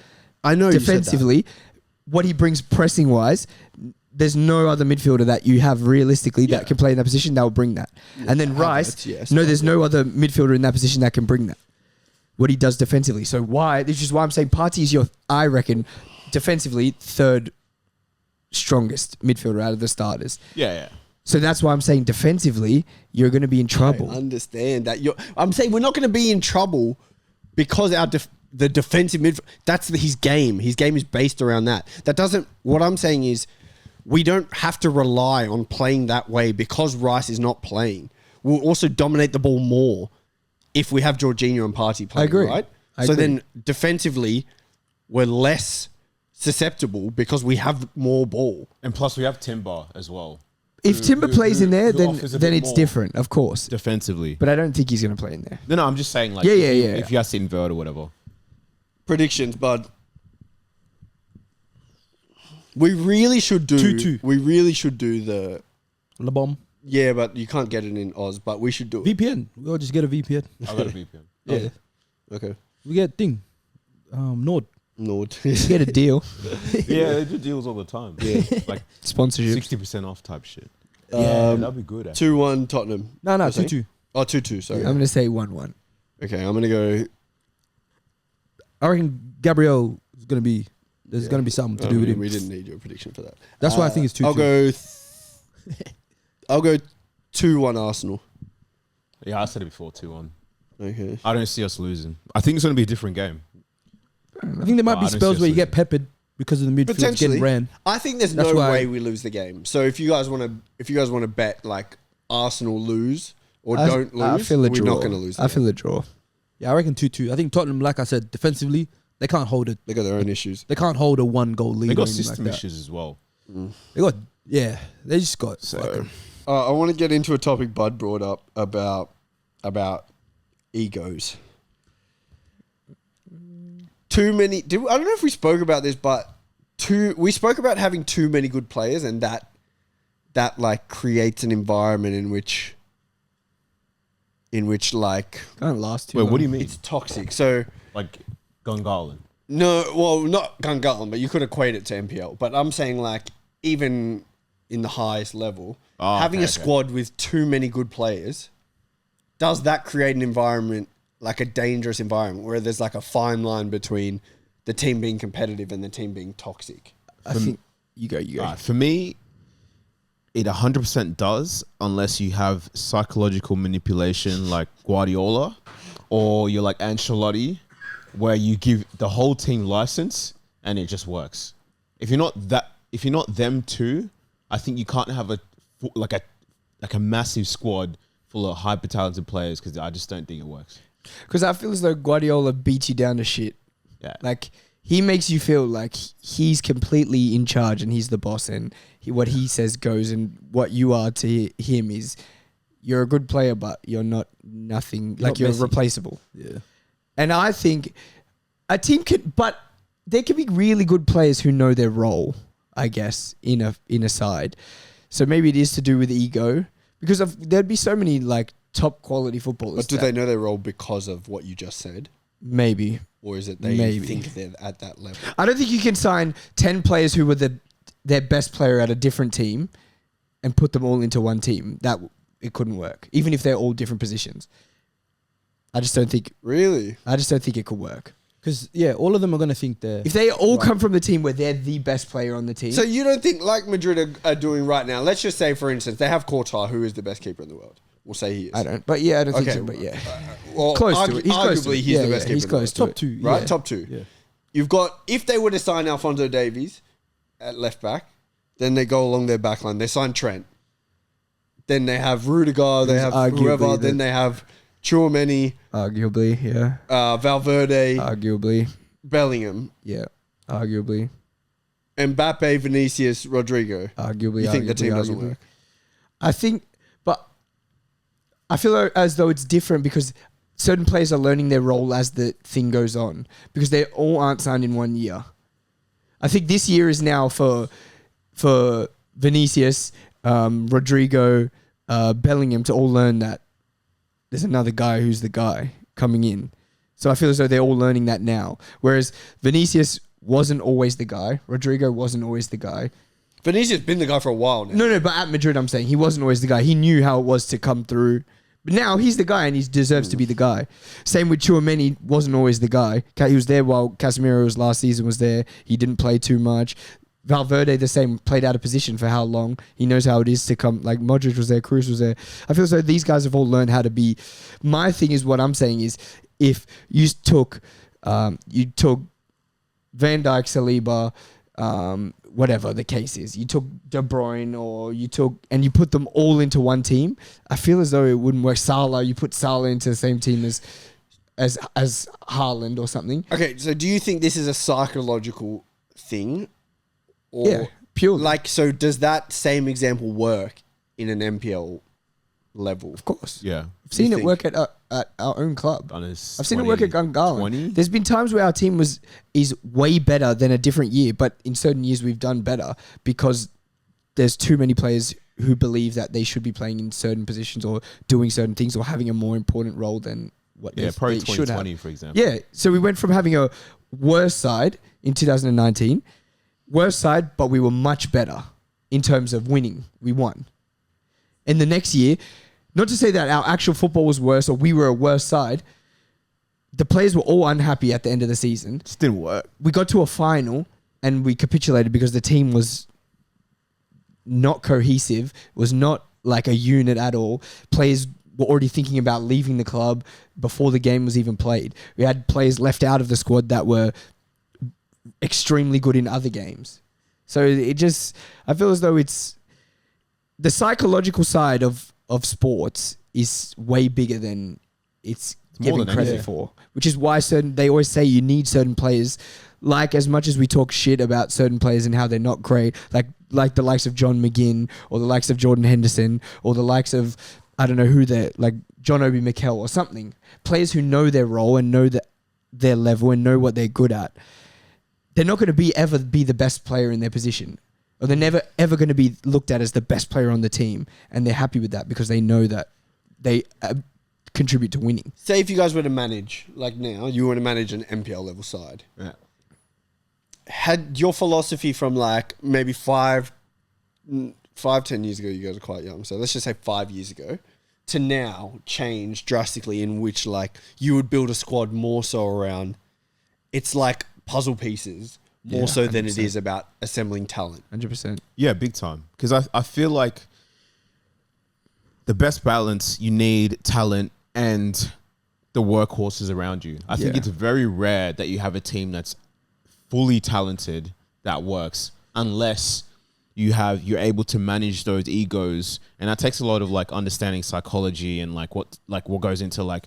I know you said that. Defensively, what he brings pressing wise, there's no other midfielder that you have realistically that can play in that position that will bring that. And then Rice, Havertz, yes. there's no other midfielder in that position that can bring that. What he does defensively. So this is why I'm saying Partey is I reckon, defensively, third strongest midfielder out of the starters. Yeah. So that's why I'm saying defensively, you're going to be in trouble. I understand that. I'm saying we're not going to be in trouble because the defensive midfield, that's his game. His game is based around that. What I'm saying is we don't have to rely on playing that way because Rice is not playing. We'll also dominate the ball more if we have Jorginho and Partey playing, agree. right? I So agree. then defensively, we're less susceptible because we have more ball. And plus, we have Timber as well. If Timber plays in there, who then offers a then bit it's more. different, of course. Defensively. But I don't think he's going to play in there. No, I'm just saying, like, Yeah, if you have to invert or whatever. Predictions, bud. We really should do 2-2. We really should do the La bomb. yeah, but you can't get it in Oz. But we should do it. VPN. We'll just get a VPN. I got a VPN. Yeah. Okay. We get thing. Nord. No. Get a deal. Yeah, they do deals all the time. Yeah, like Sponsorship. 60% off type shit. Yeah, that'd be good. Actually. 2-1 Tottenham. No, You're saying? 2-2. Oh, 2-2. Sorry. I'm going to say 1-1. Okay, I'm gonna go. I reckon Gabriel is going to be, there's going to be something to do with him. We didn't need your prediction for that. That's why I think it's 2-2. I'll go 2-1 Arsenal. Yeah, I said it before, 2-1. Okay. I don't see us losing. I think it's going to be a different game. I think there might Oh, be I don't spells see where you us get peppered because of the midfield Potentially. getting ran. I think there's That's no why- way we lose the game. So if you guys want to bet like Arsenal lose or don't lose, I feel a we're draw. not going to lose. I feel a draw. Yeah, I reckon 2-2. I think Tottenham, like I said, defensively, they can't hold it. They got their own issues. They can't hold a 1-goal lead. They or got anything system like that. issues as well. They got, yeah, they just got. So I want to get into a topic Bud brought up about egos. Too many. I don't know if we spoke about this, but we spoke about having too many good players, and that like creates an environment in which like Can't last too Wait, long. what do you mean? it's toxic. So Like Gungahlin. no, well, not Gungahlin, but you could equate it to MPL. But I'm saying like even in the highest level, Oh, having okay, a squad with too many good players, does that create an environment, like a dangerous environment, where there's like a fine line between the team being competitive and the team being toxic? I think you go. For me, it 100% does, unless you have psychological manipulation like Guardiola, or you're like Ancelotti, where you give the whole team license and it just works. If you're not them two, I think you can't have a massive squad full of hyper talented players, because I just don't think it works. Because I feel as though Guardiola beats you down to shit. Yeah. Like, he makes you feel like he's completely in charge and he's the boss, and what he says goes, and what you are to him is you're a good player, but you're not nothing. You're Like, not you're Messi. replaceable. Yeah. And I think a team could, but there can be really good players who know their role, I guess, in a side. So maybe it is to do with ego, because there'd be so many like top quality footballers. But do that- they know their role because of what you just said? Maybe. Or is it they Maybe. think they're at that level? I don't think you can sign 10 players who were their best player at a different team and put them all into one team. It couldn't work, even if they're all different positions. I just don't think Really? it could work. Because, yeah, all of them are going to think they're... If they all come from the team where they're the best player on the team. So you don't think, like Madrid are doing right now, let's just say, for instance, they have Courtois, who is the best keeper in the world. We'll say he is. I don't. But yeah, I don't think Okay, so. But yeah, Well, close to it. He's close to arguably, it. he's Yeah, the best yeah, keeper he's in the close world. to Top it. two. Right? Yeah. Top two. Yeah. You've got, if they were to sign Alphonso Davies at left back, then they go along their back line. They sign Trent. Then they have Rudiger, they have arguably whoever, the- then they have Tchouameni, arguably, yeah, Valverde, arguably, Bellingham, yeah, arguably, Mbappe, Vinicius, Rodrigo. arguably. You think the arguably, team doesn't arguably. work? I think, but I feel as though it's different because certain players are learning their role as the thing goes on, because they all aren't signed in 1 year. I think this year is now for Vinicius, Rodrigo, Bellingham to all learn that there's another guy who's the guy coming in. So I feel as though they're all learning that now. Whereas Vinicius wasn't always the guy. Rodrigo wasn't always the guy. Vinicius has been the guy for a while now. No, but at Madrid, I'm saying he wasn't always the guy. He knew how it was to come through. But now he's the guy and he deserves to be the guy. Same with Tchouameni, wasn't always the guy. He was there while Casemiro's last season was there. He didn't play too much. Valverde, the same, played out of position for how long. He knows how it is to come. Like Modric was there, Cruz was there. I feel as though these guys have all learned how to be. My thing is, what I'm saying is, if you took Van Dijk, Saliba, whatever the case is, you took De Bruyne or you put them all into one team, I feel as though it wouldn't work. Salah, you put Salah into the same team as Haaland or something. Okay, so do you think this is a psychological thing? Or Yeah, purely. Like, so does that same example work in an MPL level? Of course. Yeah. I've seen You it think? work at our own club. On his I've seen it work at Gungahlin. 20? There's been times where our team is way better than a different year, but in certain years we've done better because there's too many players who believe that they should be playing in certain positions or doing certain things or having a more important role than what Yeah, they probably should have. 2020, for example. Yeah, so we went from having a worse side in 2019, worse side, but we were much better in terms of winning. We won. And the next year, not to say that our actual football was worse or we were a worse side, the players were all unhappy at the end of the season. Just didn't work. We got to a final and we capitulated because the team was not cohesive, was not like a unit at all. Players were already thinking about leaving the club before the game was even played. We had players left out of the squad that were extremely good in other games. So I feel as though it's the psychological side of sports is way bigger than it's more given than credit anything. for, which is why they always say you need certain players. Like, as much as we talk shit about certain players and how they're not great, like the likes of John McGinn or the likes of Jordan Henderson or the likes of, I don't know who they're, like John Obi Mikel or something. Players who know their role and know their level and know what they're good at. They're not going to ever be the best player in their position. Or they're never, ever going to be looked at as the best player on the team. And they're happy with that because they know that they contribute to winning. Say if you guys were to manage, like now, you were to manage an MPL level side. Yeah. Had your philosophy from like maybe 10 years ago, you guys are quite young, so let's just say 5 years ago, to now change drastically in which like you would build a squad more so around, it's like puzzle pieces more so than it is about assembling talent. 100%. Yeah, big time. Because I feel like the best balance, you need talent and the workhorses around you. I think it's very rare that you have a team that's fully talented that works unless you're able to manage those egos, and that takes a lot of like understanding psychology and like what goes into like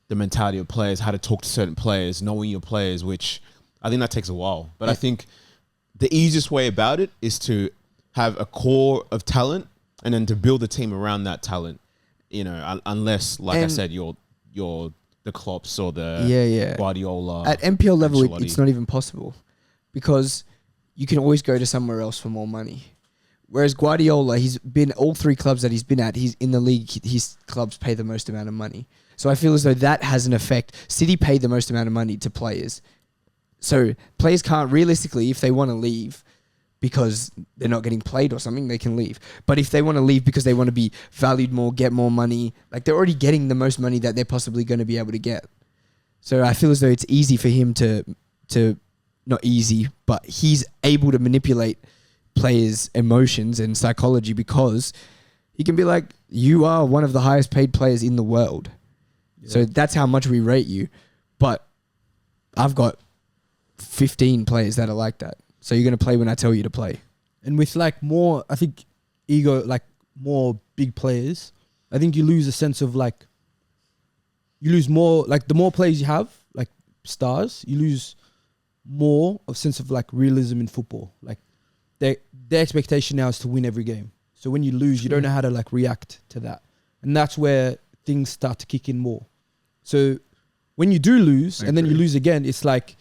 the mentality of players, how to talk to certain players, knowing your players, which I think that takes a while. But I think the easiest way about it is to have a core of talent and then to build a team around that talent, unless, like I said, you're the Klopps or the Guardiola. At MPL level, Ancelotti. it's not even possible because you can always go to somewhere else for more money. Whereas Guardiola, he's been all three clubs that he's been at, he's in the league, his clubs pay the most amount of money. So I feel as though that has an effect. City pay the most amount of money to players. So players can't realistically, if they want to leave because they're not getting played or something, they can leave. But if they want to leave because they want to be valued more, get more money, like they're already getting the most money that they're possibly going to be able to get. So I feel as though it's easy for him to not easy, but he's able to manipulate players' emotions and psychology because he can be like, you are one of the highest paid players in the world. Yeah. So that's how much we rate you. But I've got 15 players that are like that. So you're going to play when I tell you to play. And with like more, I think, ego, like more big players, I think you lose a sense of like, you lose more, like the more players you have, like stars, you lose more of sense of like realism in football. Like their expectation now is to win every game. So when you lose, you don't know how to like react to that. And that's where things start to kick in more. So when you do lose and then you lose again, it's like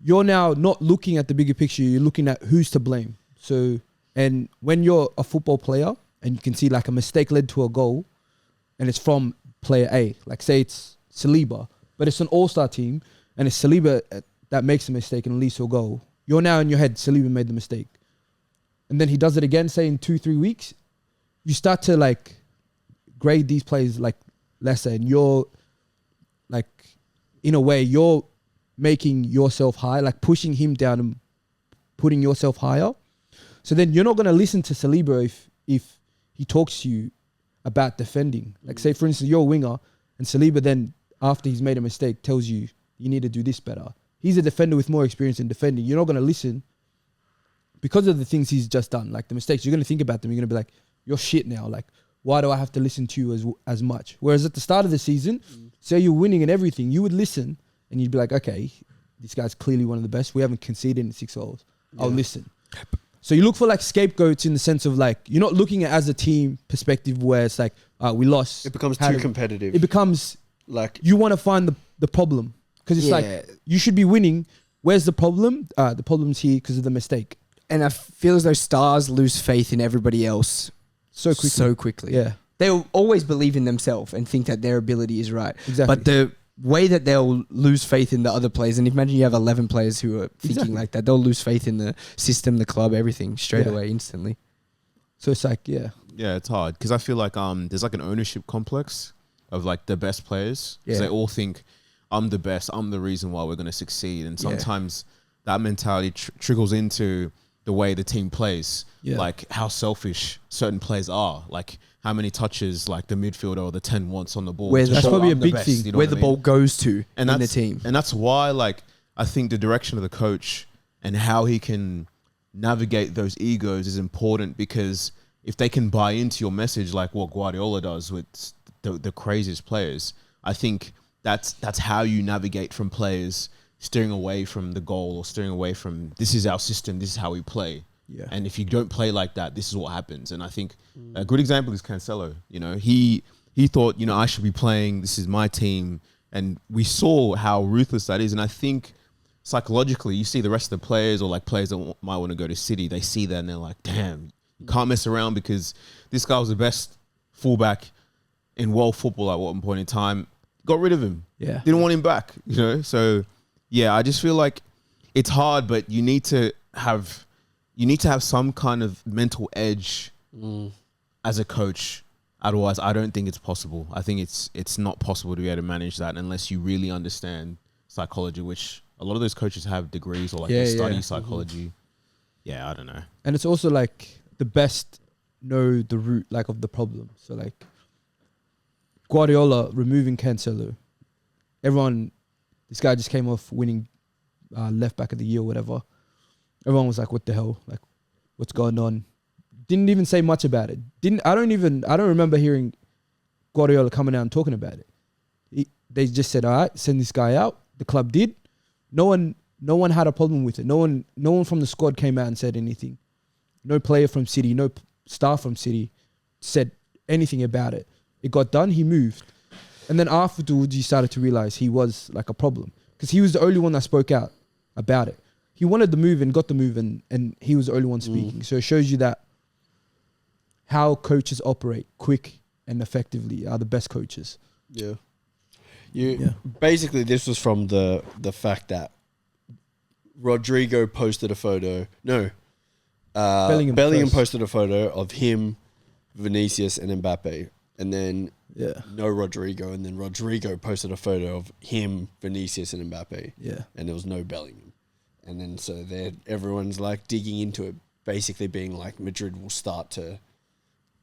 you're now not looking at the bigger picture. You're looking at who's to blame. So, and when you're a football player and you can see like a mistake led to a goal and it's from player A, like say it's Saliba, but it's an all-star team and it's Saliba that makes a mistake and leads to a goal. You're now in your head, Saliba made the mistake. And then he does it again, say in 2-3 weeks, you start to like grade these players like lesser, and you're like, in a way, you're making yourself high, like pushing him down and putting yourself higher. So then you're not going to listen to Saliba if he talks to you about defending. Like say, for instance, you're a winger and Saliba then, after he's made a mistake, tells you, you need to do this better. He's a defender with more experience in defending. You're not going to listen because of the things he's just done, like the mistakes. You're going to think about them. You're going to be like, you're shit now. Like, why do I have to listen to you as much? Whereas at the start of the season, say you're winning and everything, you would listen and you'd be like, okay, this guy's clearly one of the best. We haven't conceded in 6 goals. I'll listen. So you look for like scapegoats in the sense of like, you're not looking at it as a team perspective where it's like, we lost. It becomes too competitive. It becomes like you want to find the problem. Because it's like, you should be winning. Where's the problem? The problem's here because of the mistake. And I feel as though stars lose faith in everybody else so quickly. Yeah. They'll always believe in themselves and think that their ability is right. Exactly. But the way that they'll lose faith in the other players, and imagine you have 11 players who are thinking like that, they'll lose faith in the system, the club, everything straight away, instantly. So it's like, yeah, it's hard because I feel like there's like an ownership complex of like the best players. Yeah. They all think I'm the best. I'm the reason why we're going to succeed. And sometimes that mentality trickles into the way the team plays, like how selfish certain players are, like how many touches like the midfielder or the 10 wants on the ball. Where to the show ball- I'm probably a the big best, thing, you know where what the I ball mean? goes to And in the that's team. and that's why like I think the direction of the coach and how he can navigate those egos is important, because if they can buy into your message like what Guardiola does with the craziest players, I think that's how you navigate from players steering away from the goal or steering away from this is our system, this is how we play. Yeah. And if you don't play like that, this is what happens. And I think a good example is Cancelo. You know, he thought, you know, I should be playing, this is my team. And we saw how ruthless that is. And I think psychologically, you see the rest of the players or like players that might want to go to City, they see that and they're like, damn, you can't mess around because this guy was the best fullback in world football at one point in time. Got rid of him. Yeah. Didn't want him back, you know? So, yeah, I just feel like it's hard, but you need to have some kind of mental edge as a coach. Otherwise, I don't think it's possible. I think it's not possible to be able to manage that unless you really understand psychology, which a lot of those coaches have degrees or like they study psychology. Yeah, I don't know. And it's also like the best know the root like of the problem. So like Guardiola removing Cancelo, everyone, this guy just came off winning left back of the year or whatever. Everyone was like, "What the hell? Like, what's going on?" Didn't even say much about it. I don't remember hearing Guardiola coming out and talking about it. They just said, "All right, send this guy out." The club did. No one had a problem with it. No one from the squad came out and said anything. No player from City, no staff from City said anything about it. It got done. He moved, and then afterwards, you started to realize he was like a problem because he was the only one that spoke out about it. He wanted the move and got the move, and he was the only one speaking. So it shows you that how coaches operate quick and effectively are the best coaches. Yeah. Basically, this was from the fact that Rodrigo posted a photo. No. Bellingham posted a photo of him, Vinicius, and Mbappe. And then no Rodrigo. And then Rodrigo posted a photo of him, Vinicius, and Mbappe. Yeah. And there was no Bellingham. And then so everyone's like digging into it, basically being like Madrid will start to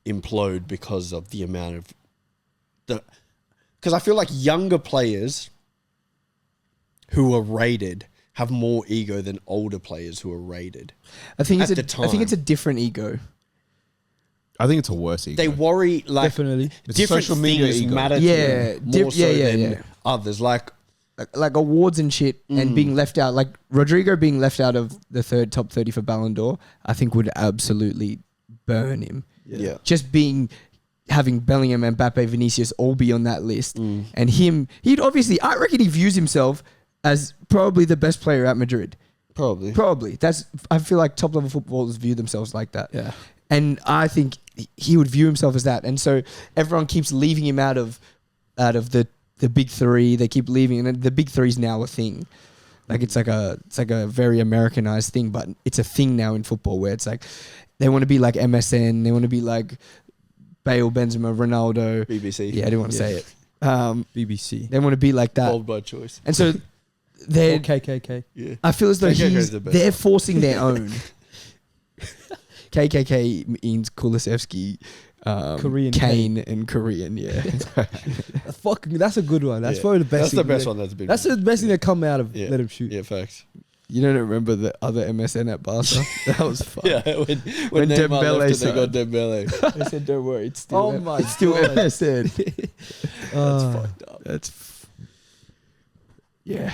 implode because of the amount of because I feel like younger players who are rated have more ego than older players who are rated. I think At the time. it's a different ego. I think it's a worse ego. They worry like Definitely. It's different social media things ego. matter to them more so than others. Like Awards and shit and being left out, like Rodrigo being left out of the top 30 for Ballon d'Or, I think would absolutely burn him. Yeah. Just having Bellingham, Mbappe, Vinicius all be on that list. And he'd obviously, I reckon he views himself as probably the best player at Madrid. Probably. I feel like top level footballers view themselves like that. Yeah. And I think he would view himself as that. And so everyone keeps leaving him out of the big three. They keep leaving, and the big three is now a thing. Like it's like a very Americanized thing, but it's a thing now in football where it's like they want to be like MSN, they want to be like Bale, Benzema, Ronaldo. BBC. Yeah, I didn't want to say it. BBC. They want to be like that. Bold by choice. And so they're KKK. Yeah. I feel as though KKK is the best they're one. forcing their own. KKK means Kulusevski, Korean Kane, and Korean. Yeah, Fucking, that's a good one. That's Yeah. probably the best. That's the thing best that- one that's been. That's the best thing that come out of Yeah. Let Him Shoot. Yeah, facts. you don't remember the other MSN at Barca? That was fun. Yeah, when When Neymar Dembele left, they signed. got Dembele. They said, "Don't worry, it's still Oh my it's still God. MSN." That's fucked up. Yeah.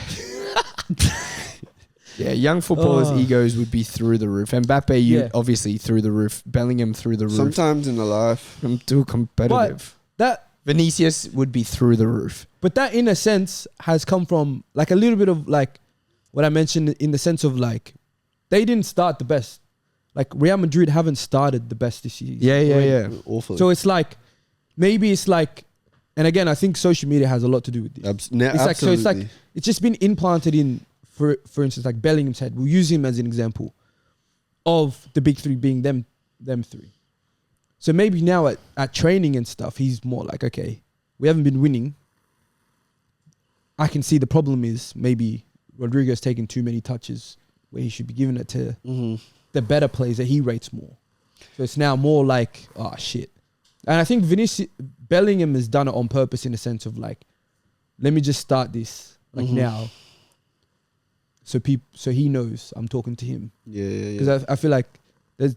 Yeah, young footballers' egos would be through the roof. Mbappe, obviously through the roof. Bellingham through the roof. Sometimes in the life, I'm too competitive. That, Vinicius would be through the roof. but that in a sense has come from like a little bit of like what I mentioned in the sense of like they didn't start the best. Like Real Madrid haven't started the best this season. Yeah. awful. So it's like maybe it's like, and again I think social media has a lot to do with this. It's like so it's like it's just been implanted in. For instance, like Bellingham said, we'll use him as an example of the big three being them three. So maybe now at training and stuff, he's more like, okay, we haven't been winning. I can see the problem is maybe Rodrigo's taking too many touches where he should be giving it to the better players that he rates more. So it's now more like, oh shit, And I think Bellingham has done it on purpose in a sense of like, let me just start this now. So he knows I'm talking to him. Yeah. Because I feel like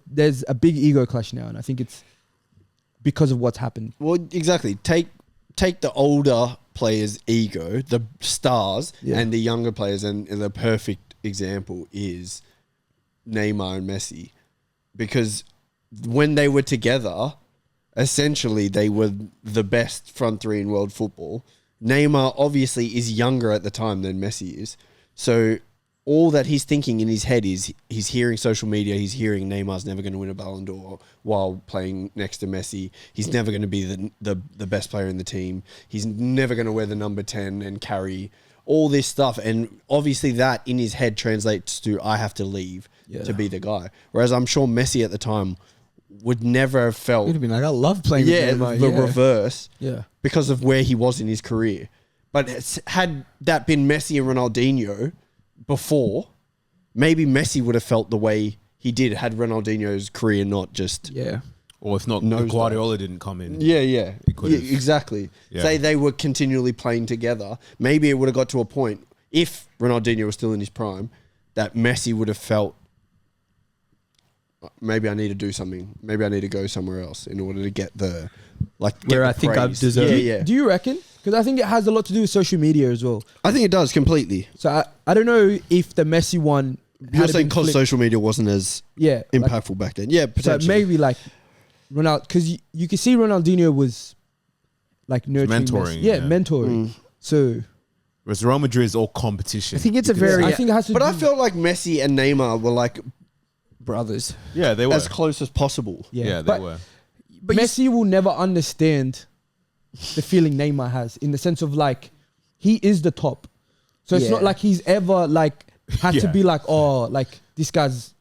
there's a big ego clash now, and I think it's because of what's happened. Well, exactly. Take the older players' ego, the stars, and the younger players, and the perfect example is Neymar and Messi. Because when they were together, essentially they were the best front three in world football. Neymar obviously is younger at the time than Messi is. So all that he's thinking in his head is he's hearing social media, he's hearing Neymar's never going to win a Ballon d'Or while playing next to Messi. He's never going to be the best player in the team. He's never going to wear the number 10 and carry all this stuff. And obviously that in his head translates to I have to leave to be the guy. Whereas I'm sure Messi at the time would never have felt... He'd have been like, I love playing with Neymar. The reverse Yeah. because of where he was in his career. But had that been Messi and Ronaldinho before, maybe Messi would have felt the way he did had Ronaldinho's career not just... Yeah. Or if not, Knows Guardiola didn't come in. Yeah. could have. Exactly. Yeah. Say they were continually playing together. Maybe it would have got to a point, if Ronaldinho was still in his prime, that Messi would have felt, maybe I need to do something. Maybe I need to go somewhere else in order to get the... Where I think I deserve it. Yeah. Do you reckon? Because I think it has a lot to do with social media as well. I think it does completely. So I don't know if the Messi one... You're had saying been because flipped. social media wasn't as Yeah. impactful back then. Yeah, So potentially. maybe like Ronaldo, because you can see Ronaldinho was like nurturing Mentoring, Messi. Yeah, yeah. mentoring. So Whereas Real Madrid is all competition. I think it's You a could very... say. I think it has to But do... I feel like Messi and Neymar were like brothers. Yeah, they were. as close as possible. Yeah, they but were. But Messi will never understand the feeling Neymar has in the sense of like, he is the top. So it's Yeah. not like he's ever like had to Yeah. be like, oh, like this guy's,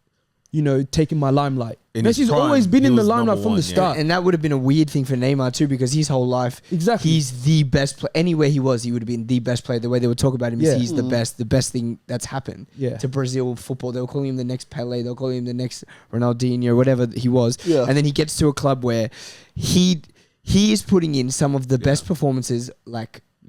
taking my limelight. In his Messi's prime, always been he in the was limelight number from one, the yeah. start. And that would have been a weird thing for Neymar too, because his whole life, Exactly. he's the best player. Anywhere he was, he would have been the best player. The way they would talk about him Yeah. is he's the best thing that's happened Yeah. to Brazil football. They'll call him the next Pele. They'll call him the next Ronaldinho, whatever he was. Yeah. And then he gets to a club where he is putting in some of the best performances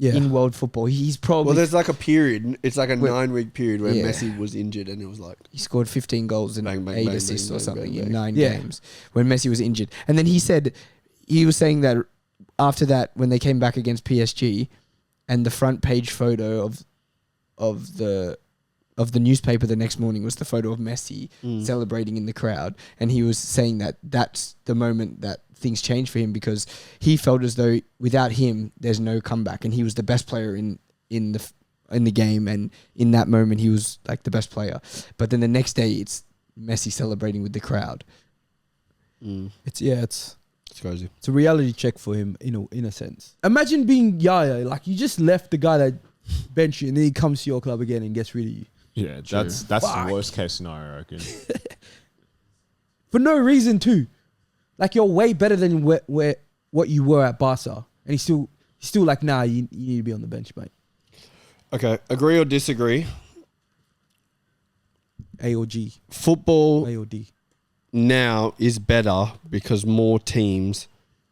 in world football. He's probably... Well, there's like a period. It's like a Wait. 9-week period where Yeah. Messi was injured, and it was like he scored 15 goals and Bang, bang, 8 bang, assists bang, or bang, something bang, in bang. 9 Yeah. games when Messi was injured. And then he was saying that after that, when they came back against PSG, and the front page photo of the newspaper the next morning was the photo of Messi celebrating in the crowd, and he was saying that that's the moment that things changed for him, because he felt as though without him there's no comeback, and he was the best player in the game, and in that moment he was like the best player. But then the next day it's Messi celebrating with the crowd. It's crazy. It's a reality check for him in a sense. Imagine being Yaya, like you just left the guy that benched you, and then he comes to your club again and gets rid of you Yeah, that's the worst case scenario, I reckon. for no reason too. Like you're way better than what you were at Barca, and he's still like, nah, you need to be on the bench, mate. Okay, agree or disagree? A or G, Football A or D. now is better because more teams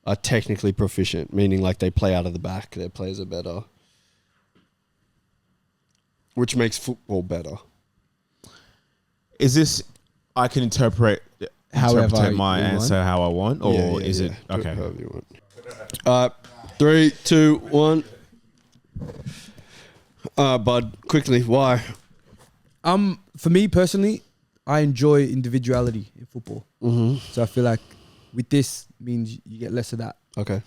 are technically proficient, meaning like they play out of the back, their players are better, which makes football better. Is this, I can interpret However my you answer want. how I want, or Yeah, is it Do okay? however you want. 3, 2, 1. Bud, quickly, why? For me personally, I enjoy individuality in football. Mm-hmm. So I feel like with this means you get less of that. Okay.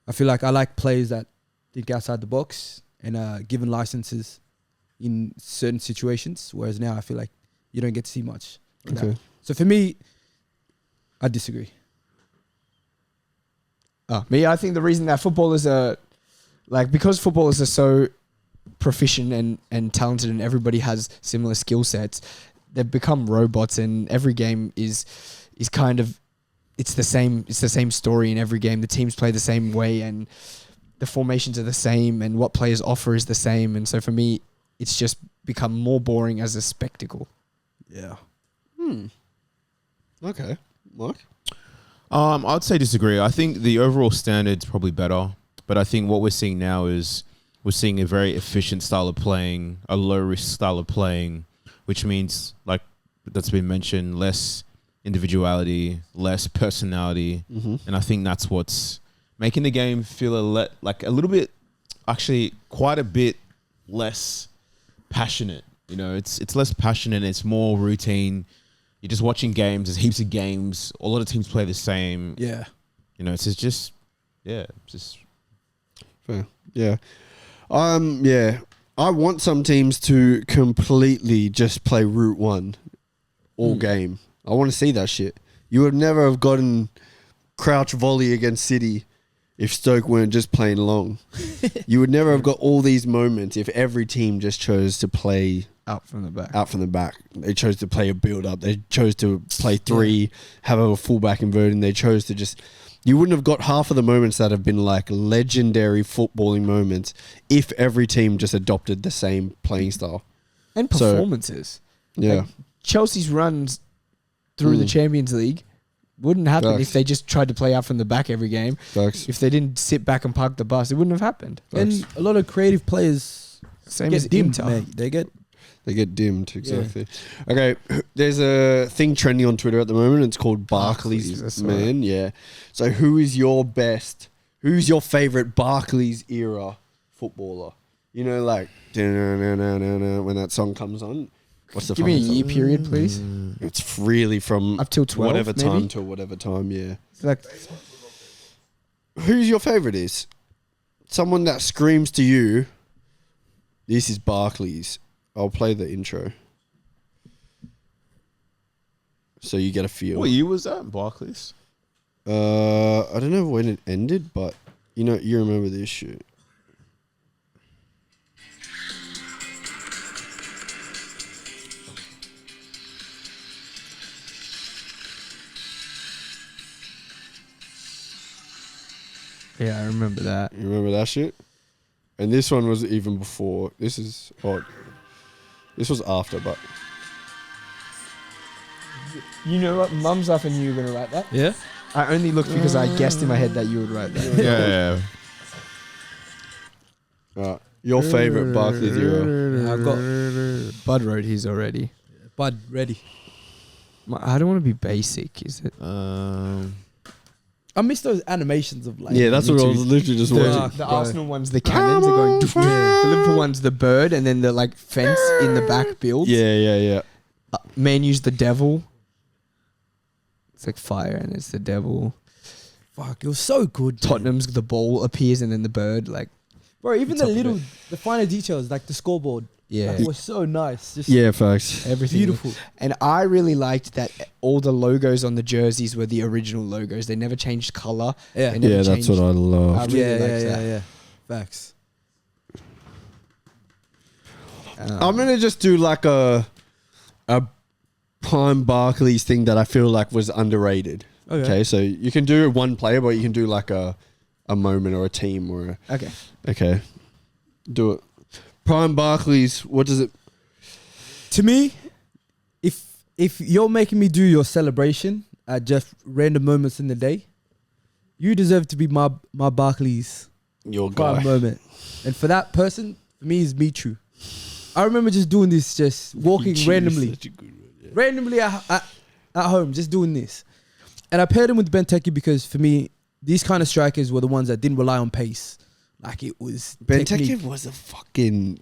I feel like I like players that think outside the box and are given licenses in certain situations, whereas now I feel like you don't get to see much of that. Okay. So for me, I disagree. Me, I think the reason that footballers are because footballers are so proficient and talented, and everybody has similar skill sets, they've become robots, and every game is kind of it's the same story in every game. The teams play the same way, and the formations are the same, and what players offer is the same. And so for me, it's just become more boring as a spectacle. Yeah. Okay. Mark? I'd say disagree. I think the overall standard's probably better, but I think what we're seeing now is we're seeing a very efficient style of playing, a low risk style of playing, which means, like that's been mentioned, less individuality, less personality, and I think that's what's making the game feel like a little bit, actually quite a bit less passionate. You know, it's less passionate. It's more routine. You're just watching games. There's heaps of games. A lot of teams play the same. Yeah. You know, it's just Fair. Yeah. Yeah. I want some teams to completely just play Route 1 all game. I want to see that shit. You would never have gotten crouch volley against City if Stoke weren't just playing long. You would never have got all these moments if every team just chose to play Out from the back. out from the back. They chose to play a build up. They chose to play three, have a fullback inverting. They chose to just... You wouldn't have got half of the moments that have been like legendary footballing moments if every team just adopted the same playing style. And So- performances. Yeah. Like, Chelsea's runs through the Champions League wouldn't happen Facts. if they just tried to play out from the back every game. Facts. If they didn't sit back and park the bus, it wouldn't have happened. And a lot of creative players Same get as dimmed, Inter. mate. They get They get dimmed, exactly. Okay, there's a thing trending on Twitter at the moment. It's called Barclays, Barclays, I saw man. Yeah. So who's your favorite Barclays era footballer? You know, like when that song comes on. What's the Give me a fucking year song? period, please. It's really from Up till 12, whatever time maybe? to whatever time. Yeah. It's like, Who's your favorite? Is someone that screams to you, "This is Barclays." I'll play the intro, so you get a feel. What year was that, Barclays? I don't know when it ended, but you remember this shit. yeah, I remember that. You remember that shit? And this one was even before. This is odd. This was after, but You know what? Mum's up and you were going to write that. yeah. I only looked because I guessed in my head that you would write that. Yeah. your favorite Barclays era. I've got Bud wrote his already. Bud ready. I don't want to be basic, is it? I miss those animations of like. Yeah, that's what I was literally just The- watching. The Bro. Arsenal one's the cannons are going. The Liverpool one's the bird, and then the like fence in the back builds. Yeah. Man U's the devil. It's like fire, and it's the devil. Fuck, it was so good. man. Tottenham's the ball appears, and then the bird. Like, Bro, even Top the of little, it. the finer details, like the scoreboard. yeah, Like, it was so nice. Just Yeah, facts. everything. beautiful. And I really liked that all the logos on the jerseys were the original logos. They never changed color. Yeah. They never Yeah, that's what changed- I love. I really yeah, liked yeah, that. yeah. Facts. I'm gonna just do like a prime Barclays thing that I feel like was underrated. Okay, so you can do one player, but you can do like a moment or a team or Okay. do it. Prime Barclays. What does it? To me, if you're making me do your celebration at just random moments in the day, you deserve to be my Barclays Your prime guy. moment. And for that person, for me, is Michu. I remember just doing this, just walking Cheese, randomly. such a good one, yeah. Randomly at home, just doing this. And I paired him with Benteke because for me, these kind of strikers were the ones that didn't rely on pace. Like it was Benteke technique. was a fucking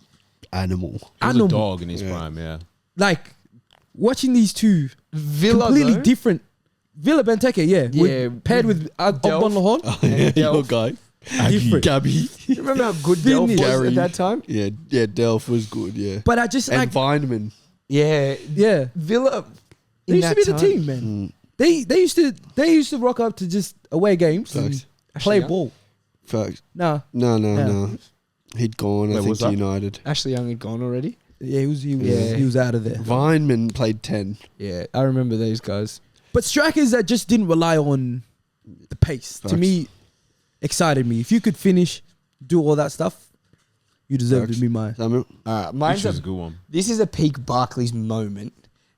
animal. He was Animal. a dog in his Yeah. prime, yeah. Like watching these two Villa, completely though? different. Villa Benteke, yeah. Yeah, Paired with Delph. Ogbon Lahore. Oh, yeah, your Delph. guy. Different. Gabby. You remember how good Delph was Gary. at that time? Yeah, Delph was good, yeah. But I just And like, Vineman. Yeah, yeah. Villa. They used to be the team, man. Mm, They used to rock up to just away games and facts. play Young. ball. Facts. Nah, No. Yeah. He'd gone, I Wait, think, was to that? United. Ashley Young had gone already. yeah, he was Yeah. he was out of there. Vineman played 10. Yeah, I remember those guys. But strikers that just didn't rely on the pace, to Facts. me, excited me. If you could finish, do all that stuff, you deserve Facts. to be mine. Samuel? Mine's Michu's a good one. this is a peak Barclays moment,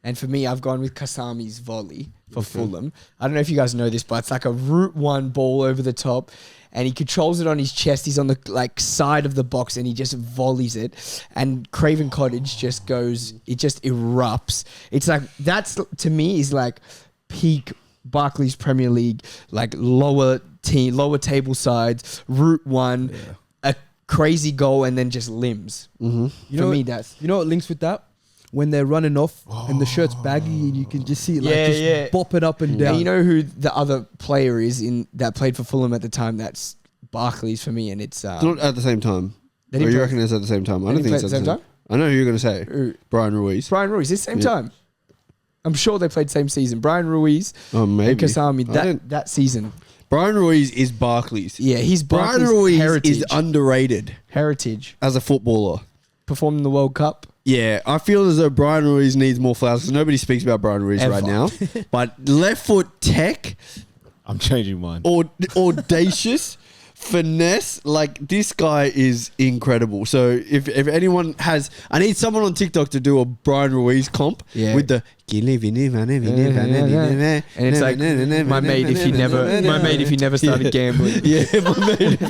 And for me, I've gone with Kasami's volley for Fulham. I don't know if you guys know this, but it's like a route one ball over the top. And he controls it on his chest. He's on the side of the box and he just volleys it. And Craven Cottage just goes, it just erupts. It's like, that's to me is like peak Barclays Premier League, like lower table sides, route one, a crazy goal and then just limbs. Mm-hmm. For me, that's... You know what links with that? When they're running off and the shirt's baggy and you can just see it bopping up and down. And you know who the other player is that played for Fulham at the time? That's Barclays for me, and it's Not at the same time. They Or didn't you play- reckon it's at the same time? I they don't didn't think play it's at at the the same same time. I know who you're going to say. Who? Brian Ruiz. Brian Ruiz. It's the same Yeah. time. I'm sure they played same season. Brian Ruiz Oh, and maybe. Kasami I don't- that season. Brian Ruiz is Barclays. Yeah, he's Brian Barclays Ruiz heritage. is underrated Heritage. as a footballer. Performed in the World Cup. Yeah, I feel as though Brian Ruiz needs more flowers because nobody speaks about Brian Ruiz Ever. right now. But left foot tech, I'm changing mine. audacious, finesse, like this guy is incredible. So if anyone has, I need someone on TikTok to do a Brian Ruiz comp with the And it's like my mate if you never started gambling. Yeah, my mate.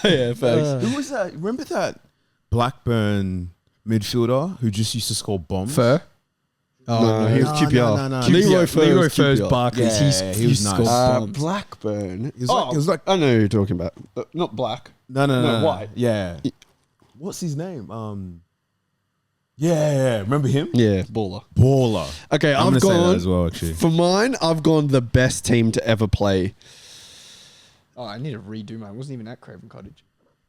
Yeah, facts. Who was that? Remember that Blackburn midfielder who just used to score bombs? Fur. No, he was QPR. no. Leroy Fur's QPR. Barclays. Yeah, he was nice. Blackburn. It was like I know who you're talking about. Not black. no, white. Yeah. What's his name? Yeah. Remember him? Yeah, baller. Baller. Okay, I'm I've gonna say that gone as well. Actually, for mine. I've gone the best team to ever play. Oh, I need to redo mine. It wasn't even at Craven Cottage.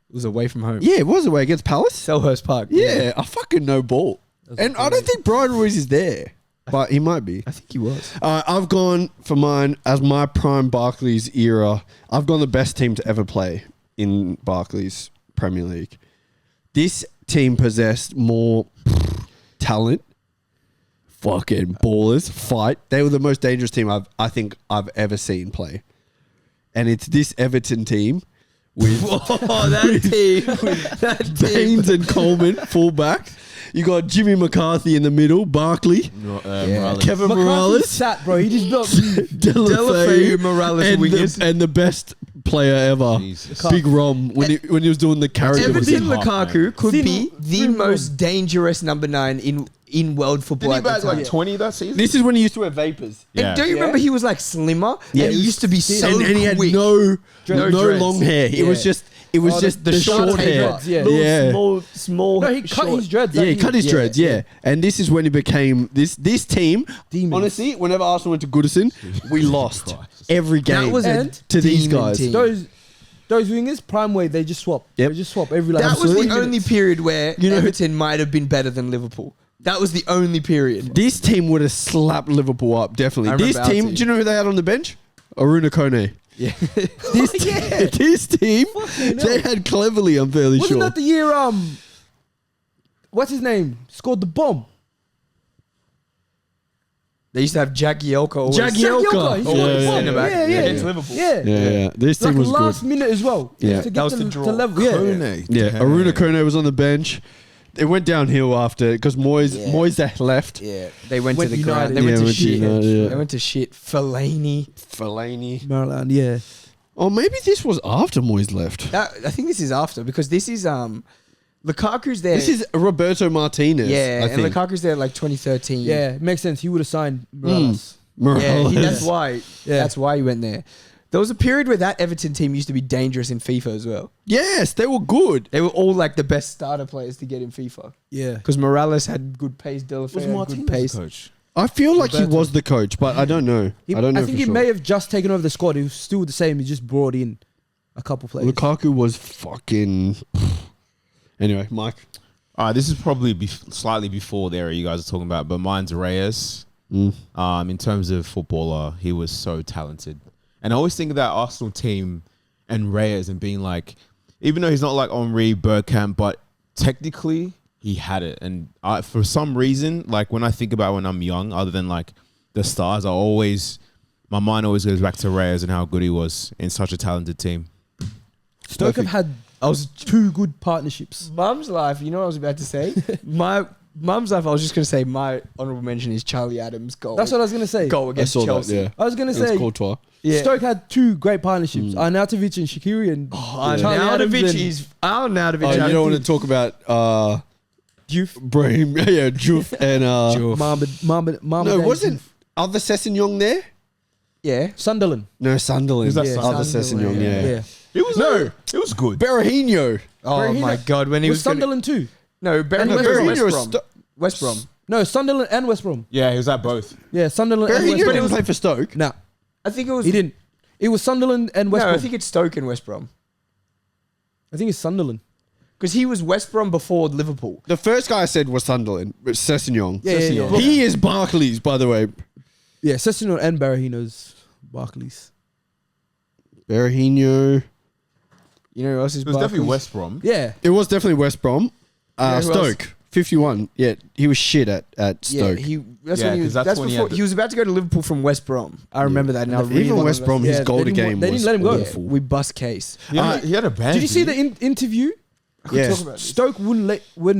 It was away from home. Yeah, it was away against Palace. Selhurst Park. Yeah, I fucking know ball. And I don't think Brian Ruiz is there, but he might be. I think he was. I've gone for mine as my prime Barclays era. I've gone the best team to ever play in Barclays Premier League. This team possessed more talent, fucking ballers, fight. They were the most dangerous team I think I've ever seen play. And it's this Everton team with that team. That Baines and Coleman fullback. You got Jimmy McCarthy in the middle, Barkley, Morales. Kevin McCarthy's Morales, sat, bro. He just not. Delafeu, Morales and wingers. and the best player ever, Jesus. Big Rom, when he was doing the character. Everton Hard, Lukaku could Thin- be the thin most dangerous number 9 in world football at the time. 20 that season? This is when he used to wear vapors. And don't you remember he was like slimmer? Yeah. And he used to be so and he had quick. no dreads. long hair. It was Yeah. just the short hair. dreads, yeah. Little small. No, he cut short. his dreads. Yeah, he cut his dreads. Yeah, and this is when he became this team. Demons. Honestly, whenever Arsenal went to Goodison, we lost every game That was a to these demon guys. team. Those wingers, prime way, they just swap. Yep. They just swap every like. That was the 40 only minutes. period where You know- Everton might have been better than Liverpool. That was the only period. This team would have slapped Liverpool up, I definitely. remember This our team, team. do you know who they had on the bench? Aruna Kone. Yeah. This team, they had Cleverly, I'm fairly Wasn't sure. that the year? What's his name? Scored the bomb. They used to have Jagielka. always. Jagielka. He Yeah, scored the yeah, bomb. centre back. Yeah, yeah. Against Liverpool. Yeah. yeah. This Like team was last good. minute as well. Yeah. To That get was them the draw. to level. Yeah. Kone. Yeah, Aruna Kone was on the bench. It went downhill after because Moyes left. Yeah, they went Went to the United. ground. They went Yeah, to went to shit. United, yeah. They went to shit. Fellaini. Maryland. Yeah. Oh, maybe this was after Moyes left. I think this is after because this is Lukaku's there. This is Roberto Martinez. yeah, I and think. Lukaku's there like 2013. Yeah. Makes sense. He would have signed Morales. Yeah, Morales. that's why. Yeah. That's why he went there. There was a period where that Everton team used to be dangerous in FIFA as well. Yes, they were good. They were all like the best starter players to get in FIFA Yeah. because Morales had good pace, Delafeu Was had good Martinez pace. the coach? I feel like he Roberto. was the coach, but I don't know. I don't know. I think for he sure. may have just taken over the squad. He was still the same. He just brought in a couple players. Lukaku was fucking. Anyway, Mike. This is probably slightly before the era you guys are talking about, but mine's Reyes. Mm. In terms of footballer, he was so talented. And I always think of that Arsenal team and Reyes and being like, even though he's not like Henri, Bergkamp, but technically he had it. And for some reason, like when I think about when I'm young, other than like the stars, my mind always goes back to Reyes and how good he was in such a talented team. Stoke have had two good partnerships. Mum's life. You know what I was about to say? My Mum's life. I was just gonna say my honorable mention is Charlie Adams' goal. That's what I was gonna say. Goal I against saw Chelsea. that. Yeah, I was gonna it was say Courtois. Yeah. Stoke had two great partnerships: Arnautovic and Shaqiri, and Arnautovic is Arnautovic. Oh, you don't want to talk about Juve. Brahim, yeah, Juve and Mohamed. no, wasn't other Sessegnon there? Yeah. Sunderland. No, Sunderland. Who's that? Other Sunderland, Sessegnon, yeah. Yeah. It was it was good. Berahino. Oh Berahino my god, when he Was was gonna- Sunderland too? No, And West Brom. West Berahino Brom. was West Brom. No, Sunderland and West Brom. Yeah, he was at both. Yeah, Sunderland and Berahino West Brom. didn't play for Stoke. Nah, I think it was. he didn't. It was Sunderland and West No, Brom. I think it's Stoke and West Brom I think it's Sunderland. because he was West Brom before Liverpool. The first guy I said was Sunderland, but Sessegnon. Yeah. He is Barclays, by the way. Yeah, Sessegnon and Berahino's Barclays. Berahino. You know who else is It was definitely Barclays? West Brom. Yeah. It was definitely West Brom. Yeah, who else? Stoke, 51. Yeah, he was shit at Yeah, Stoke. that's Yeah, when he 'cause was. that's That's when he before had the- he was about to go to Liverpool from West Brom. I remember that now. Even West Brom, his Yeah, goal they to didn't game want- they was didn't let him go. awful. We bust case. He had a band. Did you see the interview? Yeah. Talk about this. Stoke wouldn't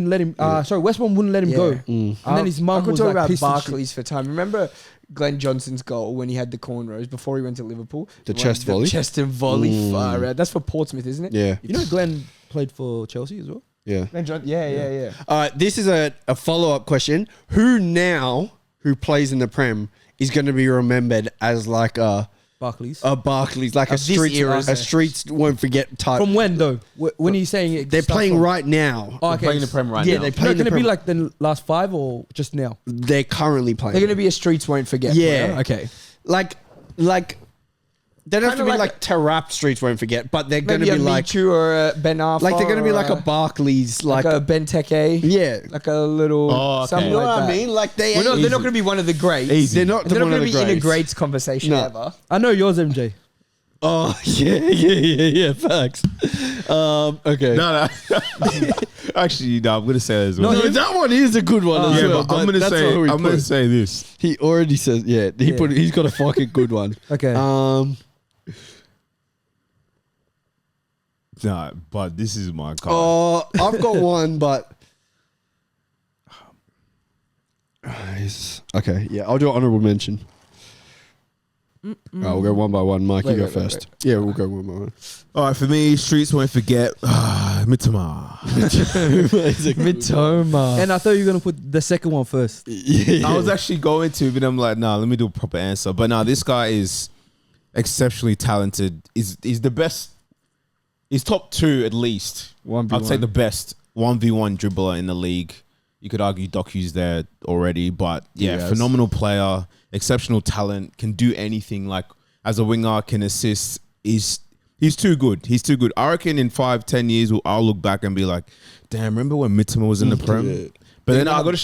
let him. Sorry, West Brom wouldn't let him go. Mm. And then his I mum could was talk like about pissed and shit. Barclays for time. Remember Glenn Johnson's goal when he had the cornrows before he went to Liverpool? The One- chest volley? Chest and volley. Far out. That's for Portsmouth, isn't it? Yeah, You know, Glenn played for Chelsea as well. yeah. Glenn yeah. All right, this is a follow-up question. Who plays in the Prem is going to be remembered as like a Barclays. Barclays, like a Of this streets, era. a streets won't forget type. From when though? When he's saying it They're starts playing from- right now. Oh, okay. playing the Prem right Yeah, now. they No, play in can the it be Prem. like the last 5 or just now? They're currently playing. They're going to be a streets won't forget. Yeah. player. Okay. like they don't have to Kinda be like like Tarap streets won't forget, but they're going to Maybe be a like Michu or a Ben Arfa. they're going to be or like a Barclays, like a Ben Teke. yeah. Like a little. Oh, okay. Something You know like what that. I mean? Like they're They're not going to be one of the greats. Easy. They're not They're not one going of to the be in a greats. greats conversation No. ever. I know yours, MJ. Oh yeah. Facts. Okay. No. Actually, no. I'm gonna say that as well. No, that one is a good one. as yeah, well, but I'm gonna that's say not who he I'm gonna put. say this. He already says yeah. Yeah. He's got a fucking good one. Okay. Nah, but this is my car. Oh, I've got one, but okay. Yeah, I'll do an honorable mention. We'll go one by one. Mike, you Wait, go wait, first. Yeah, we'll go one by one. All right, for me, streets won't forget. Mitoma. Mitoma. And I thought you were gonna put the second one first. Yeah. I was actually going to, but I'm like, nah, let me do a proper answer. But nah, this guy is exceptionally talented. He's the best. He's top 2 at least. 1v1. I'd say the best 1v1 dribbler in the league. You could argue Doku's there already, but yeah, Yes. phenomenal player, exceptional talent, can do anything. Like as a winger, can assist. He's too good. He's too good. I reckon in 5-10 years, I'll look back and be like, damn, remember when Mitoma was in the Prem? Yeah. But then I got to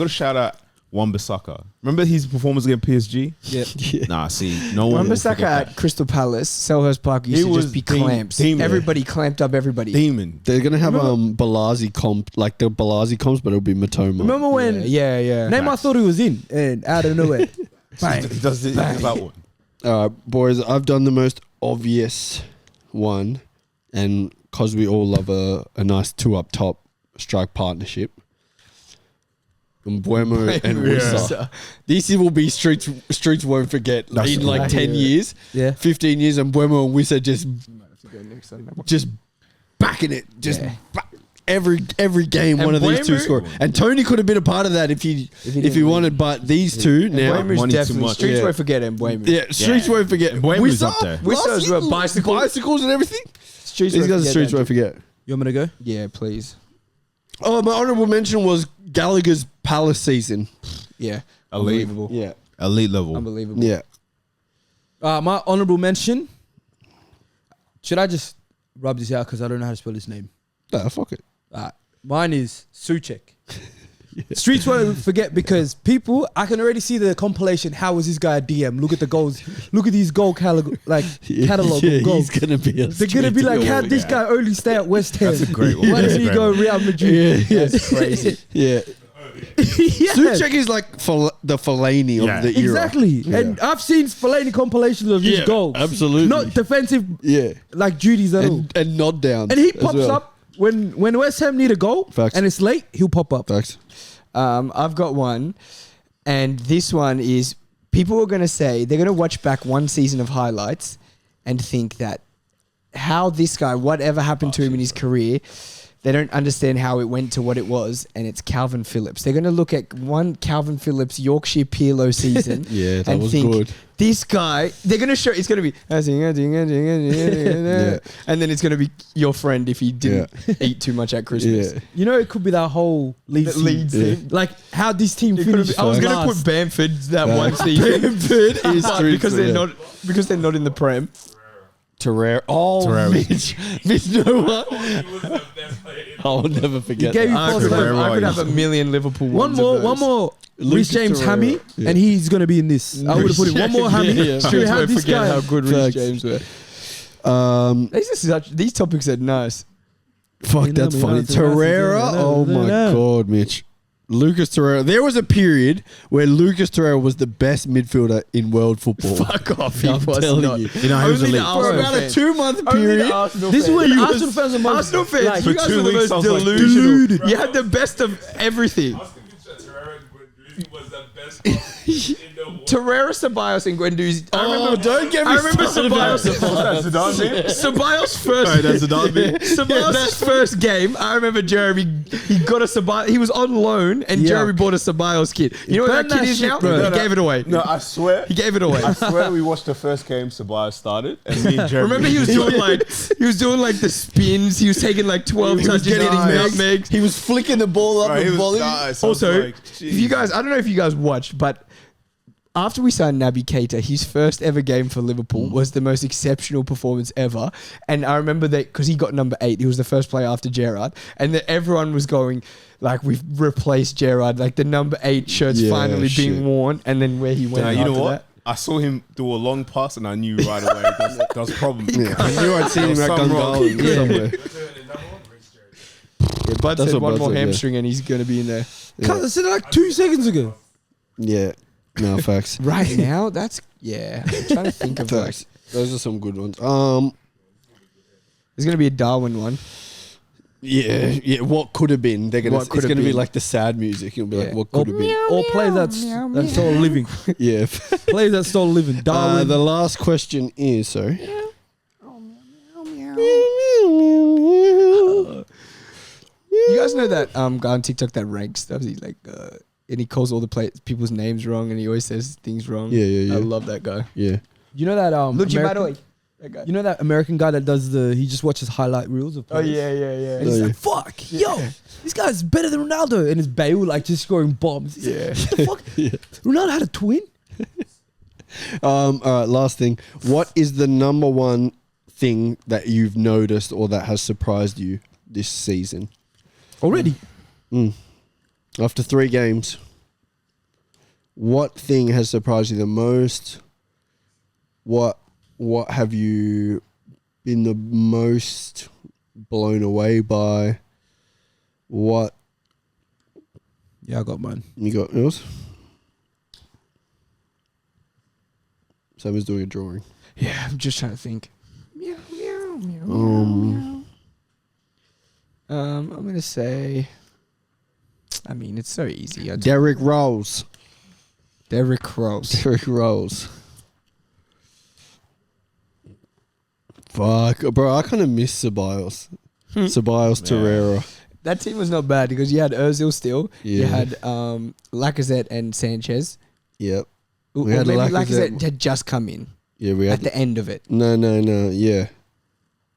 shout out Wan-Bissaka. Remember his performance against PSG? Yeah. Nah, see, no one. will Wan-Bissaka forget that. at Crystal Palace, Selhurst Park used He to was just be demon- clamps. demon. Everybody clamped up everybody. Demon. They're gonna have Balazi comp, like the Balazi comps, but it'll be Matoma. Remember when Yeah. Neymar thought he was in and out of nowhere? Bang. He does that one. All right, boys, I've done the most obvious one, and because we all love a nice 2 up top strike partnership. Mbuemo and Wissa. This will be streets won't forget That's in the like one. 10 years, Yeah. 15 years, and Mbuemo and Wissa just backing it, just Yeah. every game And one of these two Mbeumo- score. And Tony could have been a part of that if he didn't wanted, but these two now. Mbeumo's Money too definitely much. streets Yeah. won't forget him. Mbeumo. Yeah, streets Yeah. won't forget. Mbuemo's up there. Wissa last as year, well, bicycles and everything. Streets These won't guys are forget streets that. won't forget. You want me to go? Yeah, please. Oh, my honorable mention was Gallagher's Palace season. Yeah, Elite. unbelievable. Yeah, Elite level. Unbelievable. yeah. My honorable mention. Should I just rub this out because I don't know how to spell his name? Nah, fuck it. Mine is Suchek. Streets won't forget because people, I can already see the compilation. How was this guy a DM? Look at the goals. Look at these goal catalog Yeah, of goals. he's gonna be. They're gonna be like, how did this guy only stay at West Ham? That's a great one. Why That's did a he great go one. Real Madrid? Yeah, That's crazy. yeah. Yeah. Suchek is like the Fellaini Yeah. of the era. Exactly. Yeah. And I've seen Fellaini compilations of his Yeah, goals. absolutely. Not defensive Yeah, like duties at all. and nod down. And he as pops well. up when West Ham need a goal Facts. and it's late, he'll pop up. Facts. I've got one, and this one is people are going to say they're going to watch back one season of highlights and think that how this guy, whatever happened to him in his career, they don't understand how it went to what it was, and it's Calvin Phillips. They're going to look at one Calvin Phillips Yorkshire Pirlo season Yeah, that and was think, good. this guy, they're going to show, it's going to be, and then it's going to be your friend if he didn't eat too much at Christmas. Yeah. You know, it could be that whole Leeds Leeds team. thing. Like how this team finished. I was going to put last. Bamford that one season. Bamford is But true, because they're yeah. because they're not in the Prem. Terrera. Oh, Terrera. Mitch, you know what? He was the best player in I'll never forget gave that. you I false could, hope. have, I could have a Terrera. million Liverpool One ones more, of one those. more. Lucas Rhys James Torreira. Hammy, Yeah. and he's gonna be in this. I would have put it. One more Hammy. Yeah, Should we Won't have this forget guy? how good Rhys Facts. James were. Um, These topics are nice. fuck, that's funny. Terrera. Oh my god, Mitch. Lucas Torreira. There was a period where Lucas Torreira was the best midfielder in world football. Fuck off, he I'm was telling not. you. You know, he was Only elite. the For Arsenal about a fans. 2-month Only the period. Arsenal This is fans. when Arsenal fans are most Arsenal fans, like, you for guys 2 were the weeks, most I was like, delusional. You had the best of everything. I was convinced that Terrera and Guendouzi was the best in the world. Terrera, Ceballos, and Guendouzi. I remember. Don't get me I remember started about Ceballos. Ceballos first. that's Zidane. Ceballos' first game. I remember Jeremy. He got a Ceballos. He was on loan, and Yeah. Jeremy bought a Ceballos kit. You know what Burn that kit that is shit, now? bro. He gave it away. No, I swear. He gave it away. I swear we watched the first game Sabaya started and me and Jeremy. Remember he was doing like the spins. He was taking like 12 He was touches, getting getting nutmegs. He was flicking the ball up Right, he the was volley. nice. I was Also, like, if you guys, I don't know if you guys watched, but after we signed Naby Keita, his first ever game for Liverpool was the most exceptional performance ever. And I remember that because he got number 8, he was the first player after Gerrard, and that everyone was going like, we've replaced Gerrard, like the number 8 shirt's Yeah, finally shit. being worn, and then where he went. Now, you after know what? that. I saw him do a long pass and I knew right away that was problem. Yeah, I knew I'd seen him at Something wrong. Gungahlin somewhere. That's the number one Rhys James. Yeah, Bud That's said what one Bud more said, yeah. hamstring, and he's going to be in there. Cuz I said it like 2 seconds ago. Yeah. No, facts. Right now, that's I'm trying to think of like. Facts. Those are some good ones. There's going to be a Darwin one. Yeah. What could have been? They're gonna. What It's could have gonna be been. like the sad music. It'll be Yeah. like what Or, could have been. or play that's stole living. Yeah. Play that stole living. Darwin. The last question is sorry. You guys know that guy on TikTok that ranks stuff? He's like, and he calls all the people's names wrong, and he always says things wrong. Yeah. I love that guy. Yeah. You know that Luigi That guy. You know that American guy that does he just watches highlight reels of Oh players? yeah. And he's Oh, like, fuck, yo, this guy's better than Ronaldo. And it's Bale like just scoring bombs. He's Yeah. like, what the fuck? Ronaldo had a twin? All right. Last thing. What is the number one thing that you've noticed or that has surprised you this season? Already. After 3 games, what thing has surprised you the most? What have you been the most blown away by? What Yeah, I got mine. you got yours? Sam is doing a drawing. Yeah, I'm just trying to think. I'm gonna say. I mean, it's so easy. Derrick Rose. Derrick Rose. Derrick Rose. Fuck, bro! I kind of miss Ceballos. Ceballos, Torreira. That team was not bad because you had Ozil still. You Yeah. had Lacazette and Sanchez. Yep. Or We had maybe Lacazette. Lacazette had just come in Yeah, we at had. the end of it. No. Yeah.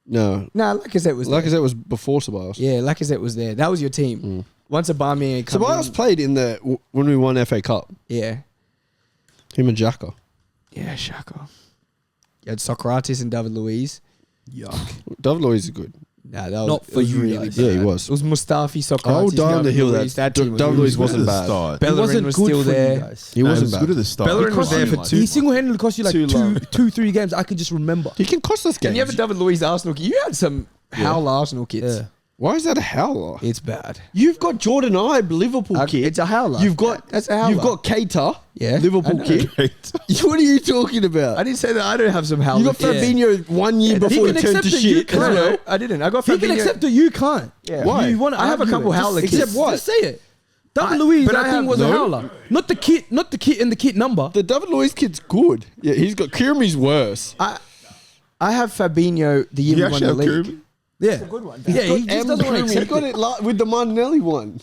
No. No, Lacazette was there. Lacazette was before Ceballos. Yeah, Lacazette was there. That was your team. Once Aubameyang come Ceballos in, played in when we won FA Cup. yeah, Him and Xhaka. Shaka. You had Socrates and David Luiz. Yuck. David Luiz is good. Nah, that was, Not it for was you really guys. bad. Yeah, he was. It was Mustafi, Socrates, Oh, down the David hill. Luiz. That team was David really Luiz good. wasn't Good at the bad. start. Bellerin It wasn't was good still for there. you guys. He Nah, it wasn't was bad. good at the start. Bellerin was there for Like, two. He single-handedly cost you like Too long. 2-3 games. I can just remember. He can cost us games. And you have a David Luiz Arsenal kit. You had some Howl Arsenal kits. Yeah. Why is that a howler? It's bad. You've got Jordan Ibe Liverpool kit. It's a howler. You've got That's a howler. You've got Keita. Yeah, I Liverpool know. kit. What are you talking about? I didn't say that I don't have some howler. You got Fabinho 1 year Yeah, before he he can turned to accept it, you shit as can't. well. I didn't. I got He Fabinho. can accept it. You can't. Yeah. Why? You want to I have a argue couple it. Howler Just kits. accept what? Just say it. David Luiz, but I I think have- was a No. howler. Not the kit and the kit number. The David Luiz kid's good. Yeah, he's got Kieran's worse. I have Fabinho the year You we won actually the have league. Kieran? Yeah, good one. Yeah, he just doesn't want to He accept got it. it with the Martinelli one.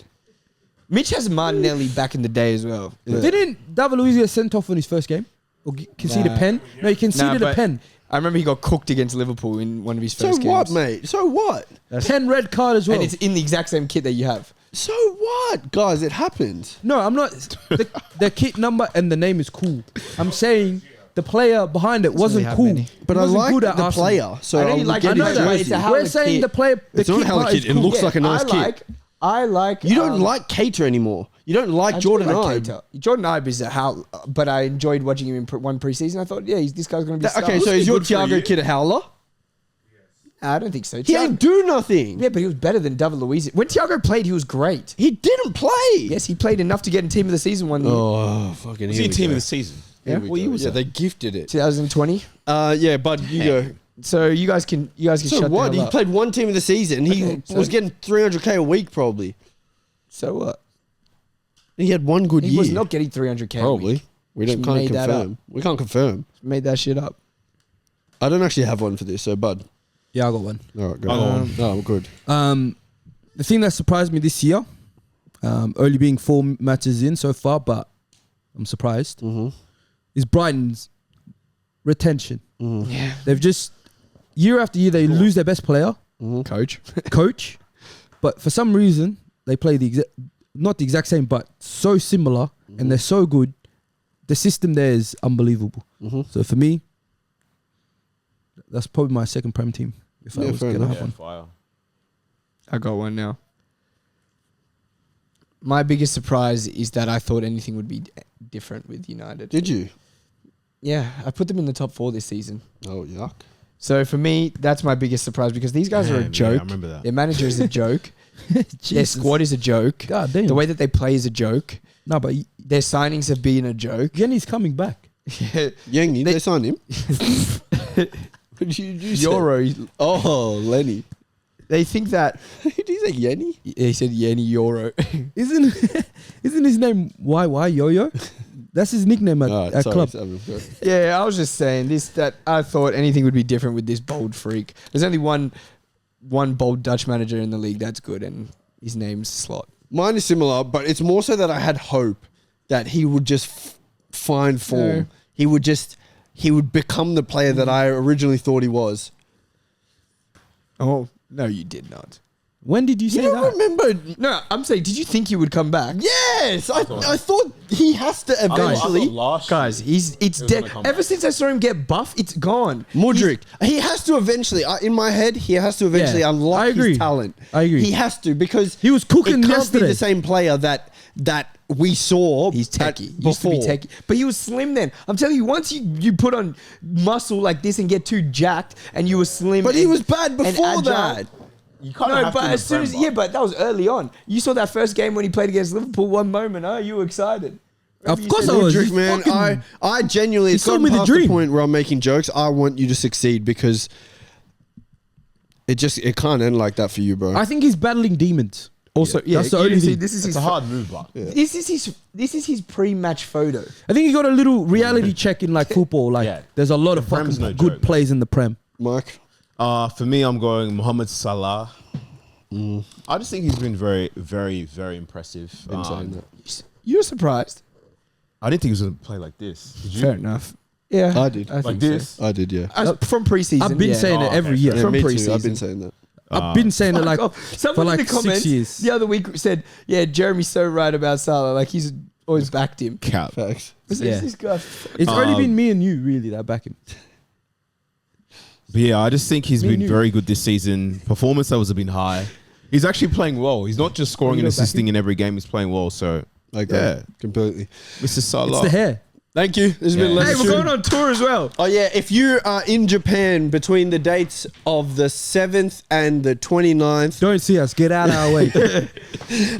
Mitch has Martinelli back in the day as well. Didn't David Luiz get sent off in his first game? Or conceded a pen? No, he conceded a but pen. I remember he got cooked against Liverpool in one of his So first games. what, mate? So what? Pen red card as well. And it's in the exact same kit that you have. So what, guys? It happens. No, I'm not. The kit number and the name is cool. I'm saying the player behind it wasn't have cool. many. But He I wasn't like good at the Arsenal. player. So I know I'll you like get it, I know his but that. it's jersey. a hell of We're a saying kit. the player. The It's not a hell of part a is kit. It cool. looks like a nice kit. I like. You don't like Cater anymore. You don't like Jordan Ibe. Keita. Jordan Ibe is a howler, but I enjoyed watching him in one preseason. I thought, yeah, this guy's going to be. a star. Okay, so is your Thiago kid a howler? I don't think so. He didn't do nothing. Yeah, but he was better than David Luiz. When Thiago played, he was great. He didn't play. Yes, he played enough to get in team of the season one year. Oh, fucking. Was he team of the season? Yeah. Well, you yeah, they gifted it. 2020. Yeah, bud, you go. So you guys can So shut what? the He hell up. played one team of the season. He Okay, so- was getting 300k a week probably. So what? He had one good He year. was not getting 300k. a probably. week. We don't Just can't made that confirm. We can't confirm. Made that shit up. I don't actually have one for this. So, bud. Yeah, I got one. All right, go I got on. one. Oh, good. The thing that surprised me this year, only being 4 matches in so far, but I'm surprised, is Brighton's retention. Yeah. They've just, year after year, they lose their best player, coach, but for some reason, they play not the exact same, but so similar, and they're so good. The system there is unbelievable. So for me, that's probably my second Prem team. If I Yeah, was fair going to enough. have one. Fire. I got one now. My biggest surprise is that I thought anything would be different with United. Did you? Yeah, I put them in the top 4 this season. Oh, yuck. So for me, that's my biggest surprise because these guys are a Damn, joke. yeah, I remember that. Their manager is a joke. Their Jesus. squad is a joke. God damn. The way that they play is a joke. No, but Their signings have been a joke. Yenny's coming back. Yangi, they signed him. What did you say? Euro. Oh, Lenny. They think that Did you say Yenny? he said Yenny Euro. Isn't his name YY Yo-Yo? That's his nickname at club. Yeah, I was just saying this, that I thought anything would be different with this bold freak. There's only one bold Dutch manager in the league that's good, and his name's Slot. Mine is similar, but it's more so that I had hope that he would just find form. No. He would become the player that I originally thought he was. Oh, no, you did not. When did you say You that? don't remember? No, I'm saying, did you think he would come back? Yes, I thought he has to eventually. Guys, it's dead. gonna come Ever back. since I saw him get buff, it's gone. Mudryk, he has to eventually. In my head, he has to eventually Yeah, unlock I agree. his talent. I agree. He has to because He was cooking it can't yesterday. be the same player that we saw. He's at- techie. He used to be before. techie. But he was slim then. I'm telling you, once you put on muscle like this and get too jacked and you were slim. But he and- was bad and before agile- that. You kind No, but as soon as but that was early on. You saw that first game when he played against Liverpool. One moment, you were excited. Of course I was. Mudryk, He's man, fucking- I genuinely, it's sold gotten me the past the dream. point where I'm making jokes. I want you to succeed because it can't end like that for you, bro. I think he's battling demons. Also, yeah, that's the you only see, thing. this is It's his a hard move, but This is his pre-match photo. I think he got a little reality check in like football. Like Yeah. there's a lot of Prem's fucking no good joke, plays in the Prem. Mike, for me, I'm going Mohamed Salah. I just think he's been very, very, very impressive. been saying that. You're surprised. I didn't think he was going to play like this. Did you? Fair enough. Yeah, I did. I Like think this? so. I did, yeah. From preseason, I've been yeah. saying it Oh, every okay, year. Yeah, from me too. pre-season. I've been saying that. I've been saying it like Someone for like in the 6 comments years. the other week said, "Yeah, Jeremy's so right about Salah. Like he's always backed him." Cap. Facts. Yeah. This guy. It's only been me and you really that back him. But yeah, I just think he's Me been and you. very good this season. Performance levels have been high. He's actually playing well. He's not just scoring You and go back assisting in every game. He's playing well. So, I agree. yeah, Completely. Mr. Salah. It's the hair. Thank you. This has been Yeah. Hey, Leonard we're Shoe. going on tour as well. Oh yeah, if you are in Japan between the dates of the 7th and the 29th, Don't see us. Get out of our way.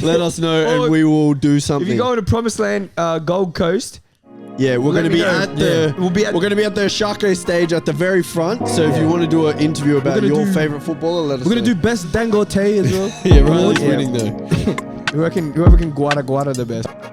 let us know Or and we will do If something. you're going to Promised Land, Gold Coast, Yeah, we're Let going to me be know. at the Yeah. We'll be at- we're going to be at the Shake stage at the very front. So if you want to do an interview about gonna your do- favorite footballer, let us We're gonna know. do best Dangote as well. Yeah, Riley's Yeah. winning though. Whoever can guada the best.